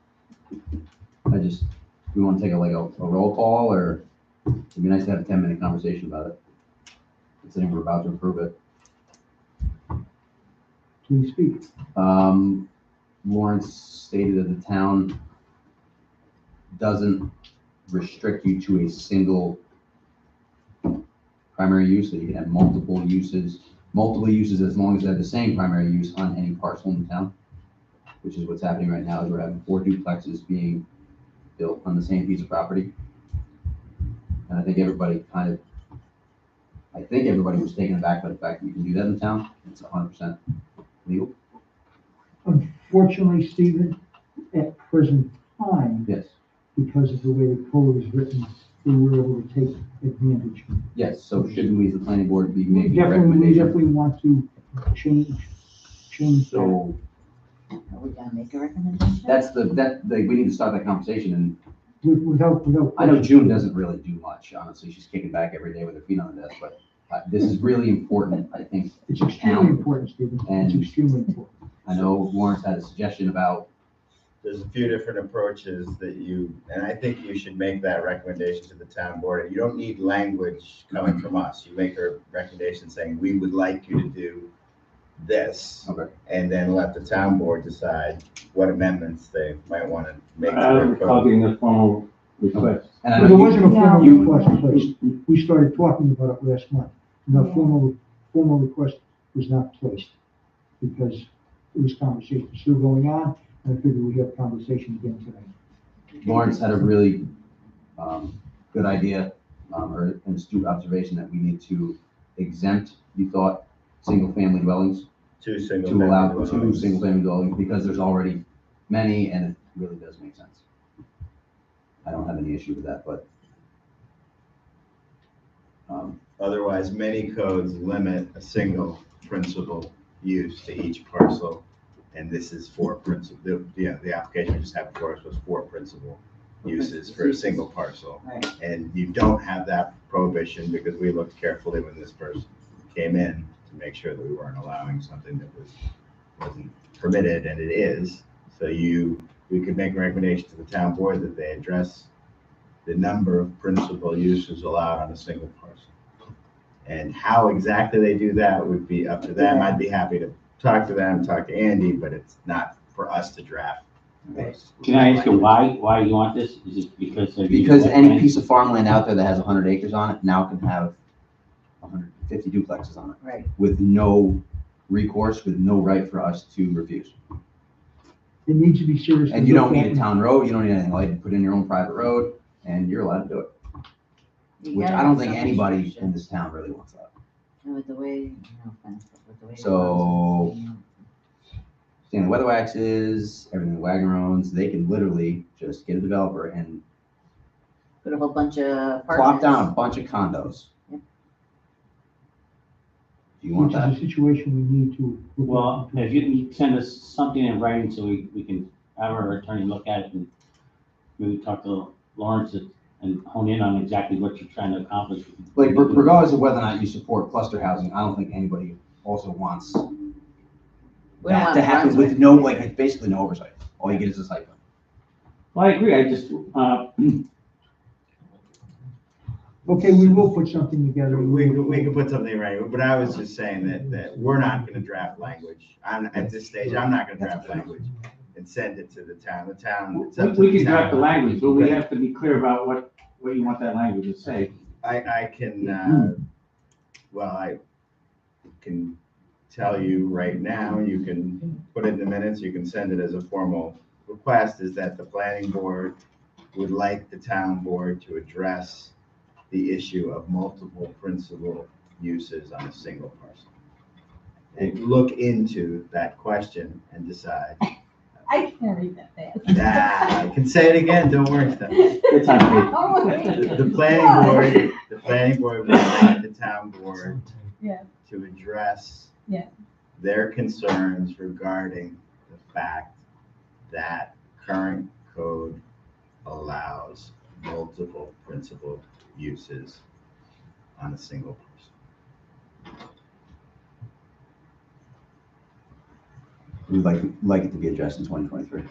Speaker 1: We wanna take a roll call, or it'd be nice to have a 10-minute conversation about it. Considering we're about to approve it.
Speaker 3: Please speak.
Speaker 1: Lawrence stated that the town doesn't restrict you to a single primary use, that you can have multiple uses as long as they have the same primary use on any parcel in the town, which is what's happening right now, is we're having 4 duplexes being built on the same piece of property. And I think everybody was taken aback by the fact that you can do that in town. It's 100% legal.
Speaker 3: Unfortunately, Stephen, at present time,
Speaker 1: Yes.
Speaker 3: because of the way the code is written, we were able to take advantage.
Speaker 1: Yes, so shouldn't we, as the planning board, be
Speaker 3: We
Speaker 1: making a
Speaker 3: definitely
Speaker 1: recommendation?
Speaker 3: want to change that.
Speaker 1: So
Speaker 4: Are we gonna make a recommendation?
Speaker 1: we need to start that conversation, and
Speaker 3: Without.
Speaker 1: I know June doesn't really do much, honestly, she's kicking back every day with her feet on the desk, but this is really important, I think.
Speaker 3: It's extremely important, Stephen. It's
Speaker 1: And-
Speaker 3: extremely important.
Speaker 1: I know Lawrence had a suggestion about
Speaker 5: there's a few different approaches that and I think you should make that recommendation to the town board. You don't need language coming from us. You make a recommendation saying, we would like you to do this.
Speaker 1: Okay.
Speaker 5: And then let the town board decide what amendments they might want to make to
Speaker 11: I don't
Speaker 5: their
Speaker 11: recall
Speaker 5: code.
Speaker 11: getting a formal request.
Speaker 1: And I
Speaker 3: Well,
Speaker 1: know
Speaker 3: there
Speaker 1: you-
Speaker 3: wasn't a formal
Speaker 1: you-
Speaker 3: request placed. We started talking about it last month. No formal request was not placed because there was conversation still going on, and I figured we'd have conversation again tonight.
Speaker 1: Lawrence had a really good idea, or an astute observation that we need to exempt, you thought, single-family dwellings,
Speaker 5: Two
Speaker 1: to
Speaker 5: single.
Speaker 1: allow
Speaker 5: family
Speaker 1: two
Speaker 5: dwellings.
Speaker 1: single-family dwellings, because there's already many, and it really does make sense. I don't have any issue with that, but
Speaker 5: Otherwise, many codes limit a single principal use to each parcel. And this is for principal, the application we just had before us was for principal uses for a single parcel.
Speaker 4: Right.
Speaker 5: And you don't have that prohibition because we looked carefully when this person came in to make sure that we weren't allowing something that wasn't permitted, and it is. So we could make a recommendation to the town board that they address the number of principal uses allowed on a single parcel. And how exactly they do that would be up to them. I'd be happy to talk to them, talk to Andy, but it's not for us to draft. those.
Speaker 11: Can I ask you why you want this? Is it because of?
Speaker 1: because any piece of farmland out there that has 100 acres on it now can have 150 duplexes on it,
Speaker 4: Right.
Speaker 1: with no recourse, with no right for us to refuse.
Speaker 3: It needs to be seriously.
Speaker 1: And you don't
Speaker 3: looked
Speaker 1: need
Speaker 3: at.
Speaker 1: a town road, you don't need anything, like, you put in your own private road, and you're allowed to do it.
Speaker 4: You
Speaker 1: Which
Speaker 4: gotta
Speaker 1: I don't
Speaker 4: have
Speaker 1: think
Speaker 4: some
Speaker 1: anybody in
Speaker 4: restrictions.
Speaker 1: this town really wants that.
Speaker 4: And with the way, no offense, but with the way.
Speaker 1: So- Standing weather waxes, everything the Wagner owns, they can literally just get a developer and
Speaker 4: Put a whole bunch of
Speaker 1: plop down a
Speaker 4: apartments.
Speaker 1: bunch of condos.
Speaker 4: Yep.
Speaker 1: Do you want
Speaker 3: Which is
Speaker 1: that?
Speaker 3: a situation we need to. look
Speaker 11: Well,
Speaker 3: into.
Speaker 11: if you can send us something in writing so we can have our attorney look at it and maybe talk to Lawrence and hone in on exactly what you're trying to accomplish.
Speaker 1: Like, regardless of whether or not you support cluster housing, I don't think anybody also wants
Speaker 4: We don't
Speaker 1: that
Speaker 4: want
Speaker 1: to happen
Speaker 4: Brunswick.
Speaker 1: with no, like, basically no oversight. All you get is a site plan.
Speaker 11: Well, I agree, I just,
Speaker 3: Okay, we will put something together.
Speaker 5: We could put something right, but I was just saying that we're not gonna draft language. At this stage, I'm not gonna draft language and send it to the town. The town, it's up to
Speaker 11: we
Speaker 5: the
Speaker 11: can draft the
Speaker 5: town.
Speaker 11: language, but we have to be clear about what you want that language to say.
Speaker 5: I can, I can tell you right now, you can put it in the minutes, you can send it as a formal request, is that the planning board would like the town board to address the issue of multiple principal uses on a single parcel. And look into that question and decide.
Speaker 2: I can't read that fast.
Speaker 5: I can say it again, don't worry, Steph.
Speaker 11: It's on tape.
Speaker 2: Oh, wait.
Speaker 5: The planning board would like the town board
Speaker 2: Yeah.
Speaker 5: to address
Speaker 2: Yeah.
Speaker 5: their concerns regarding the fact that current code allows multiple principal uses on a single parcel.
Speaker 1: We'd like it to be addressed in 2023.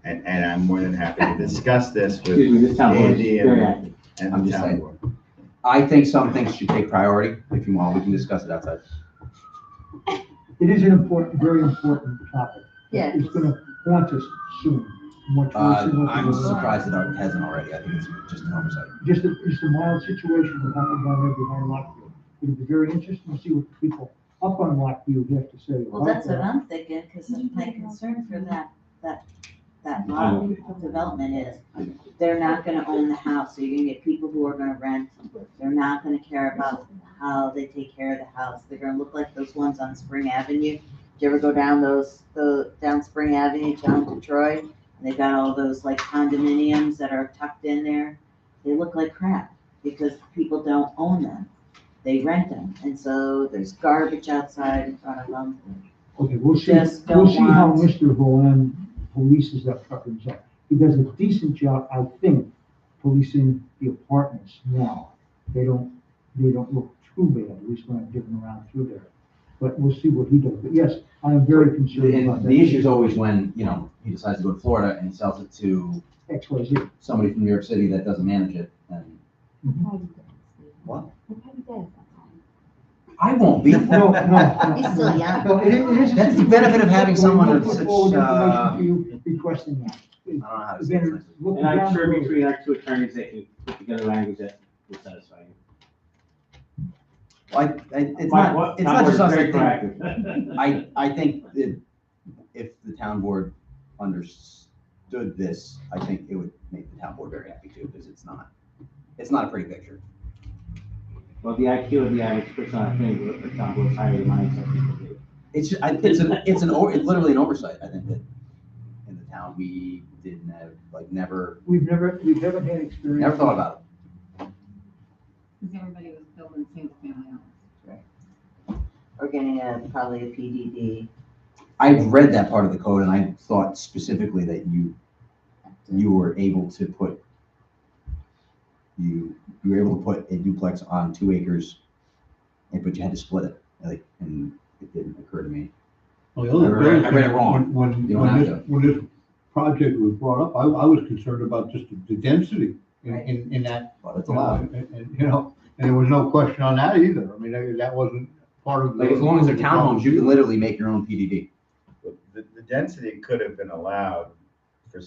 Speaker 5: And I'm more than happy to discuss this with
Speaker 11: Excuse me, this town board is
Speaker 5: Andy
Speaker 11: very active.
Speaker 5: and
Speaker 1: I'm
Speaker 5: the
Speaker 1: just
Speaker 5: town
Speaker 1: saying.
Speaker 5: board.
Speaker 1: I think some things should take priority. If you want, we can discuss it outside.
Speaker 3: It is an important, very important topic.
Speaker 4: Yeah.
Speaker 3: It's gonna haunt us soon. Much worse than what
Speaker 1: I'm
Speaker 3: we were-
Speaker 1: surprised that it hasn't already. I think it's just an oversight.
Speaker 3: Just a mild situation that happened down there behind Lockview. It'll be very interesting to see what the people up on Lockview have to say.
Speaker 4: Well,
Speaker 3: about
Speaker 4: that's what
Speaker 3: that.
Speaker 4: I'm thinking, because my concern for that lot of development is, they're not gonna own the house, so you're gonna get people who are gonna rent. They're not gonna care about how they take care of the house. They're gonna look like those ones on Spring Avenue. Did you ever go down down Spring Avenue down to Troy? And they've got all those like condominiums that are tucked in there. They look like crap because people don't own them. They rent them, and so there's garbage outside in front of them.
Speaker 3: Okay, we'll see,
Speaker 4: Just
Speaker 3: we'll
Speaker 4: don't
Speaker 3: see how
Speaker 4: want-
Speaker 3: Mr. Volan polices that fucking zone. He does a decent job, I think, policing the apartments now. They don't look too bad, at least when I've driven around through there. but we'll see what he does. But yes, I am very concerned about
Speaker 1: And
Speaker 3: that.
Speaker 1: the issue is always when, you know, he decides to go to Florida and he sells it to
Speaker 3: X, Y, Z.
Speaker 1: somebody from New York City that doesn't manage it, and what? I won't be.
Speaker 3: No, no.
Speaker 2: He's still young.
Speaker 3: No, it is.
Speaker 1: That's the benefit of having someone
Speaker 3: We'll
Speaker 1: of
Speaker 3: put
Speaker 1: such,
Speaker 3: forward information to you requesting that.
Speaker 1: I don't know how to say it.
Speaker 3: Again, look
Speaker 11: And I'm
Speaker 3: down
Speaker 11: sure
Speaker 3: the road.
Speaker 11: between our two attorneys, they can put together language that will satisfy you.
Speaker 1: Well, it's
Speaker 11: My-
Speaker 1: not, it's
Speaker 11: my
Speaker 1: not
Speaker 11: board
Speaker 1: just
Speaker 11: is
Speaker 1: us,
Speaker 11: very
Speaker 1: I think,
Speaker 11: proactive.
Speaker 1: I think that if the town board understood this, I think it would make the town board very happy too, because it's not a pretty picture.
Speaker 11: Well, the IQ of the average person on a thing, the town board's higher than mine, so people do.
Speaker 1: It's literally an oversight, I think, that in the town, we didn't have, like, never
Speaker 3: We've never had experience.
Speaker 1: thought about it.
Speaker 2: Because everybody was building single family homes.
Speaker 4: Or getting probably a PDD.
Speaker 1: I've read that part of the code, and I thought specifically that you were able to put, you were able to put a duplex on 2 acres, but you had to split it, like, and it didn't occur to me.
Speaker 13: Well, the other
Speaker 1: I read it
Speaker 13: thing,
Speaker 1: wrong.
Speaker 13: When
Speaker 1: You don't have to.
Speaker 13: when this project was brought up, I was concerned about just the density in that.
Speaker 1: But it's
Speaker 13: you know,
Speaker 1: allowed.
Speaker 13: And, you know, and there was no question on that either. I mean, that wasn't part of the.
Speaker 1: Like, as long as they're townhomes, you can literally make your own PDD.
Speaker 5: The density could have been allowed for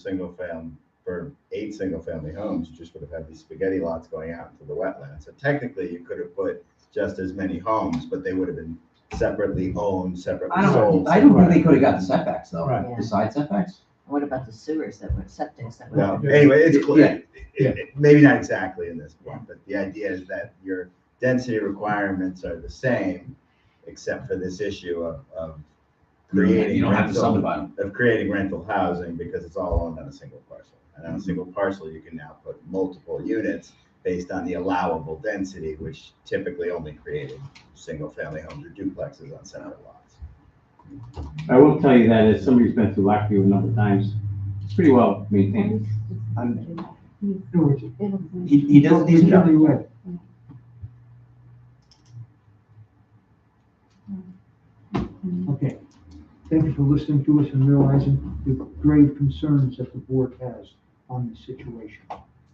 Speaker 5: for 8 single-family homes, you just would have had these spaghetti lots going out into the wetlands. So technically, you could have put just as many homes, but they would have been separately owned, separately sold.
Speaker 1: I don't think they could have got the setbacks though,
Speaker 13: Right.
Speaker 1: the side setbacks.
Speaker 4: What about the sewers that were septics that were?
Speaker 5: No, anyway, it's,
Speaker 1: Yeah.
Speaker 5: maybe not exactly in this point, but the idea is that your density requirements are the same, except for this issue of creating
Speaker 1: You don't have to
Speaker 5: rental,
Speaker 1: subdivide them.
Speaker 5: of creating rental housing, because it's all owned on a single parcel. And on a single parcel, you can now put multiple units based on the allowable density, which typically only created single-family homes or duplexes on separate lots.
Speaker 11: I will tell you that as somebody who's been through Lockview a number of times, it's pretty well maintained.
Speaker 1: He does a decent job.
Speaker 3: Really right. Okay, thank you for listening to us and realizing the grave concerns that the board has on this situation.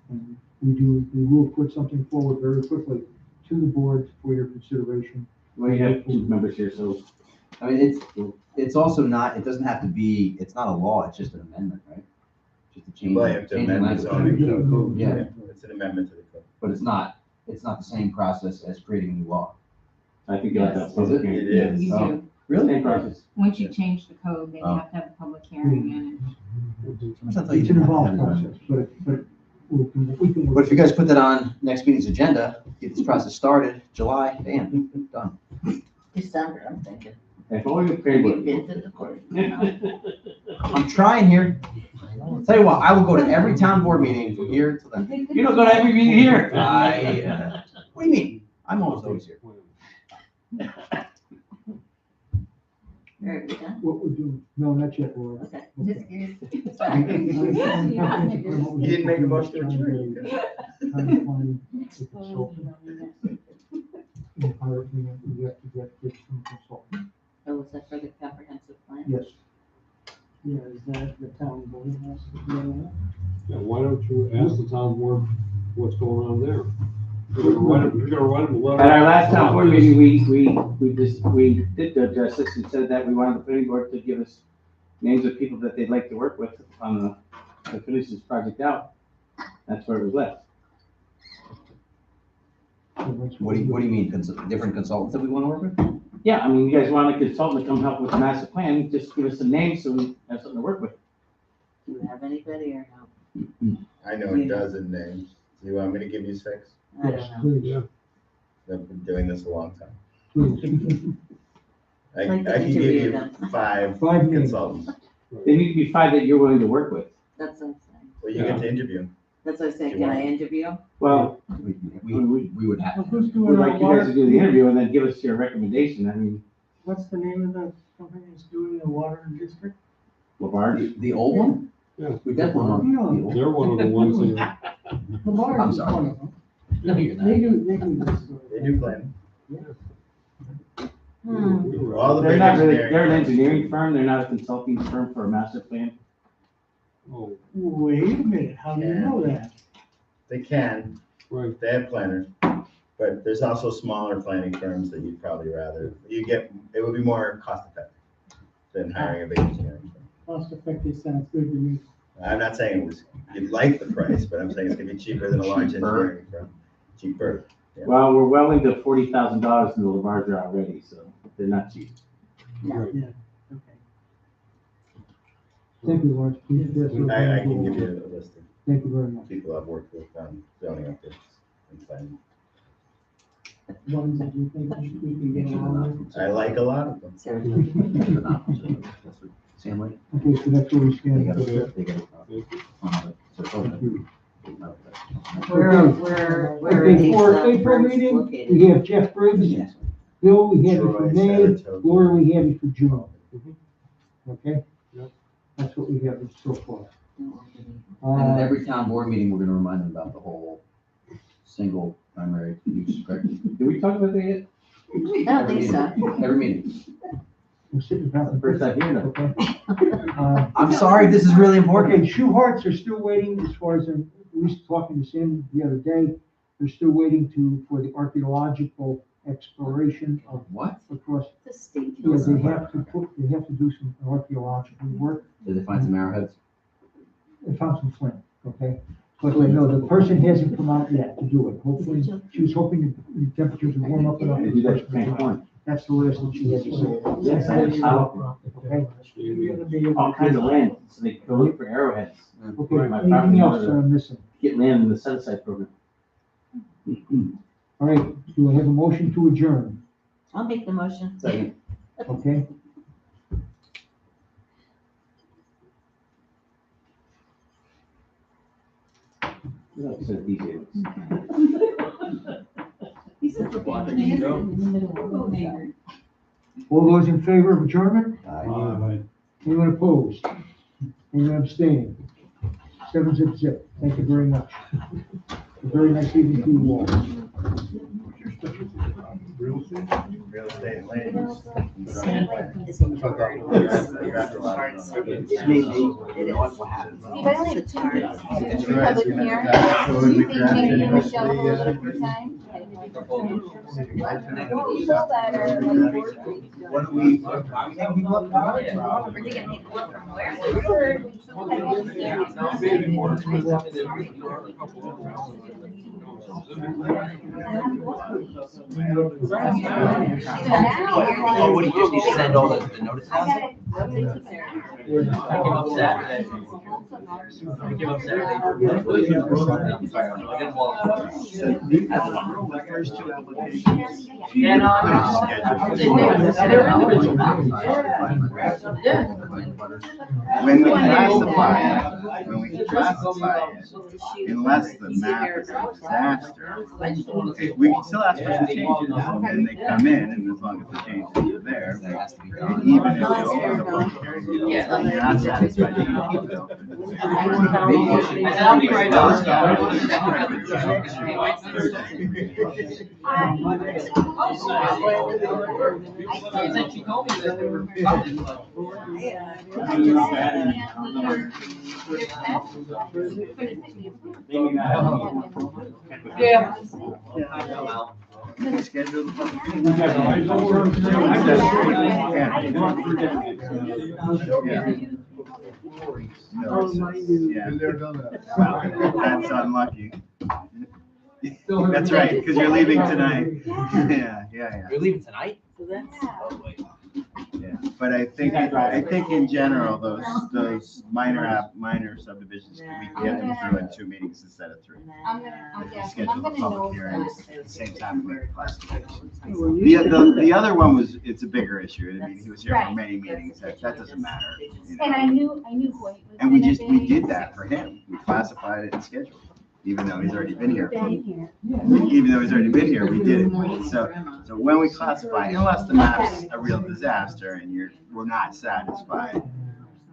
Speaker 3: And we will put something forward very quickly to the board for your consideration.
Speaker 11: Well, you have 2 members here, so
Speaker 1: I mean, it's also not, it doesn't have to be, it's not a law, it's just an amendment, right? Just a change.
Speaker 5: Well, you have to
Speaker 1: change in
Speaker 5: amend the
Speaker 1: language.
Speaker 5: zoning code.
Speaker 1: Yeah,
Speaker 5: It's an amendment to the code.
Speaker 1: but it's not the same process as creating a new law.
Speaker 11: I think you'll have to have
Speaker 1: Is
Speaker 11: public
Speaker 1: it?
Speaker 11: hearing.
Speaker 5: It is.
Speaker 2: You
Speaker 1: Oh.
Speaker 2: do.
Speaker 1: Really?
Speaker 11: Same process.
Speaker 2: Once you change the code, then you
Speaker 1: Oh.
Speaker 2: have to have a public hearing and
Speaker 1: I thought you
Speaker 3: It's an
Speaker 1: didn't have
Speaker 3: involved
Speaker 1: to.
Speaker 3: process, but we can.
Speaker 1: But if you guys put that on next meeting's agenda, get this process started, July, bam, done.
Speaker 4: December, I'm thinking.
Speaker 11: If only the
Speaker 4: Have
Speaker 11: planning
Speaker 4: you
Speaker 11: board.
Speaker 4: been to the court?
Speaker 1: I'm trying here. Tell you what, I will go to every town board meeting from here to then.
Speaker 11: You don't go to every meeting here.
Speaker 1: What do you mean? I'm almost always here.
Speaker 4: All right, we done?
Speaker 3: What we're doing, no, not yet, Laura.
Speaker 4: Okay.
Speaker 2: just curious.
Speaker 5: You didn't make a motion to adjourn.
Speaker 3: Trying to find a consultant. And hire, we have to get some consultant.
Speaker 4: Oh, was that for the comprehensive plan?
Speaker 3: Yes.
Speaker 7: Yeah, is that the town board has to do that?
Speaker 13: Yeah, why don't you ask the town board what's going on there? You're gonna write them a letter.
Speaker 11: At our last town board meeting, we did address this and said that we wanted the planning board to give us names of people that they'd like to work with on to finish this project out. That's where it was left.
Speaker 1: What do you mean, different consultants that we want to work with?
Speaker 11: Yeah, I mean, you guys want a consultant to come help with the master plan, just give us some names so we have something to work with.
Speaker 4: Do you have anybody or no?
Speaker 5: I know a dozen names. Do you want me to give you 6?
Speaker 4: I
Speaker 3: Yes,
Speaker 4: don't know.
Speaker 3: please,
Speaker 13: Yeah.
Speaker 5: I've been doing this a long time.
Speaker 3: please.
Speaker 5: I
Speaker 4: Like to
Speaker 5: can give
Speaker 4: interview
Speaker 5: you
Speaker 4: them.
Speaker 5: 5
Speaker 3: 5 names.
Speaker 5: consultants.
Speaker 11: They need to be 5 that you're willing to work with.
Speaker 4: That's what I'm saying.
Speaker 5: Well, you get to interview them.
Speaker 4: That's what I said,
Speaker 5: You
Speaker 4: can
Speaker 5: want-
Speaker 4: I interview?
Speaker 11: Well,
Speaker 1: We would have.
Speaker 7: Well, who's
Speaker 11: we'd
Speaker 7: doing our
Speaker 11: like you guys to
Speaker 7: water?
Speaker 11: do the interview and then give us your recommendation. I mean,
Speaker 7: What's the name of the company that's doing the water district?
Speaker 11: Labarge.
Speaker 1: The old one?
Speaker 13: Yeah.
Speaker 1: We definitely want. the old-
Speaker 13: They're one of the ones that,
Speaker 7: Labarge
Speaker 1: I'm
Speaker 7: is
Speaker 1: sorry.
Speaker 7: one of them.
Speaker 1: No, you're
Speaker 7: They
Speaker 1: not.
Speaker 7: do this.
Speaker 5: They do plan. All the
Speaker 11: They're
Speaker 5: big
Speaker 11: not really,
Speaker 5: engineering.
Speaker 11: they're an engineering firm, they're not a consulting firm for a master plan.
Speaker 13: Oh,
Speaker 7: Wait a minute, how do you know that?
Speaker 5: They can,
Speaker 13: right.
Speaker 5: they have planners, but there's also smaller planning firms that you'd probably rather, it would be more cost effective than hiring a big engineering firm.
Speaker 7: Cost effective sounds good to me.
Speaker 5: I'm not saying you'd like the price, but I'm saying it's gonna be cheaper than a large engineering firm. Cheaper. Yeah.
Speaker 11: Well, we're well into $40,000 in the Lavarger already, so they're not cheap.
Speaker 13: Right.
Speaker 7: Yeah, okay. Thank you, Lawrence. Please address those
Speaker 5: I can
Speaker 7: people.
Speaker 5: give you a list of
Speaker 7: Thank you very much.
Speaker 5: people I've worked with on zoning updates and planning.
Speaker 7: Ones that you think we can get along with.
Speaker 5: I like a lot of them.
Speaker 1: Sam Lake.
Speaker 7: Okay, so that's where we
Speaker 1: They
Speaker 7: stand.
Speaker 1: got
Speaker 7: Okay.
Speaker 1: a, they got a.
Speaker 7: Thank you.
Speaker 4: Where are
Speaker 7: Okay,
Speaker 4: these
Speaker 7: for
Speaker 4: firms
Speaker 7: April meeting,
Speaker 4: located?
Speaker 7: we have Jeff Briggs. Bill, we have you for
Speaker 5: Troy,
Speaker 7: May.
Speaker 5: Saratoga.
Speaker 7: Laura, we have you for June.
Speaker 13: Mhm.
Speaker 7: Okay?
Speaker 13: Yep.
Speaker 7: That's what we have so far.
Speaker 1: And at every town board meeting, we're gonna remind them about the whole single primary use, correct?
Speaker 11: Did we talk about that yet?
Speaker 4: I don't think so.
Speaker 1: Every meeting.
Speaker 7: We're sitting about.
Speaker 11: First time hearing that.
Speaker 7: Okay.
Speaker 1: I'm sorry, this is really important.
Speaker 7: Okay, Shoe Hearts are still waiting as far as, we was talking to Sam the other day. They're still waiting for the archaeological exploration of
Speaker 1: What?
Speaker 7: across.
Speaker 4: The state.
Speaker 7: Yeah, they have to do some archaeological work.
Speaker 1: Did they find some arrowheads?
Speaker 7: They found some flint, okay? But no, the person hasn't come out yet to do it. Hopefully, she was hoping the temperatures would warm up enough.
Speaker 11: They do that for Plant One.
Speaker 7: That's the last that she had to say.
Speaker 11: Yes,
Speaker 7: Okay?
Speaker 11: All kinds of land, so they go look for arrowheads.
Speaker 7: Okay,
Speaker 11: My
Speaker 7: anything
Speaker 11: property
Speaker 7: else
Speaker 11: owner-
Speaker 7: that I'm missing?
Speaker 11: Get land in the set aside program.
Speaker 7: All right, do I have a motion to adjourn?
Speaker 4: I'll make the motion.
Speaker 1: Second.
Speaker 7: Okay?
Speaker 11: Like I said, DJ was.
Speaker 7: All those in favor of adjournment?
Speaker 13: Aye.
Speaker 7: Anyone opposed? Anyone abstaining? 7-0. Thank you very much. A very nice evening to you all.
Speaker 5: Real estate and land use.
Speaker 2: Steve, I only have 2 minutes. Public hearing. Do you think maybe Michelle will hold it up for time? People that are like.
Speaker 5: What do we?
Speaker 2: We're taking people from where?
Speaker 1: Oh, what do you just need to send all the notices out?
Speaker 2: I
Speaker 1: give up Saturday. I give up Saturday.
Speaker 5: First 2 applications.
Speaker 9: Yeah, no,
Speaker 5: When we classify it, unless the map is a disaster, we can still ask for some changes, and they come in, and as long as the changes are there, and even if the overall, you're not satisfied, you can keep it.
Speaker 9: And I'll be right She told me that they were. Yeah.
Speaker 5: Schedule the public That's unlucky. That's right, because you're leaving tonight. Yeah.
Speaker 1: You're leaving tonight?
Speaker 5: Yeah, but I think in general, those minor subdivisions, we can get them through in 2 meetings instead of 3. Schedule the public hearings at the same time with classification. The other one it's a bigger issue. I mean, he was here for many meetings. That doesn't matter. You know?
Speaker 2: And I knew who it was.
Speaker 5: And we did that for him. We classified it and scheduled it, even though he's already been here. Even though he's already been here, we did it. So when we classify, unless the map's a real disaster and we're not satisfied,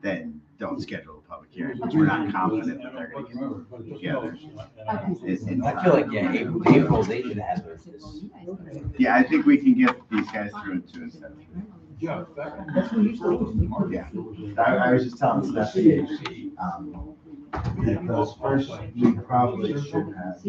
Speaker 5: then don't schedule a public hearing, because we're not confident that they're gonna get together. And
Speaker 1: I feel like, yeah, April, they should have this.
Speaker 5: yeah, I think we can get these guys through in 2 instead of 3.
Speaker 13: Yeah.
Speaker 5: Yeah, I was just telling Stephanie, those first, we probably should have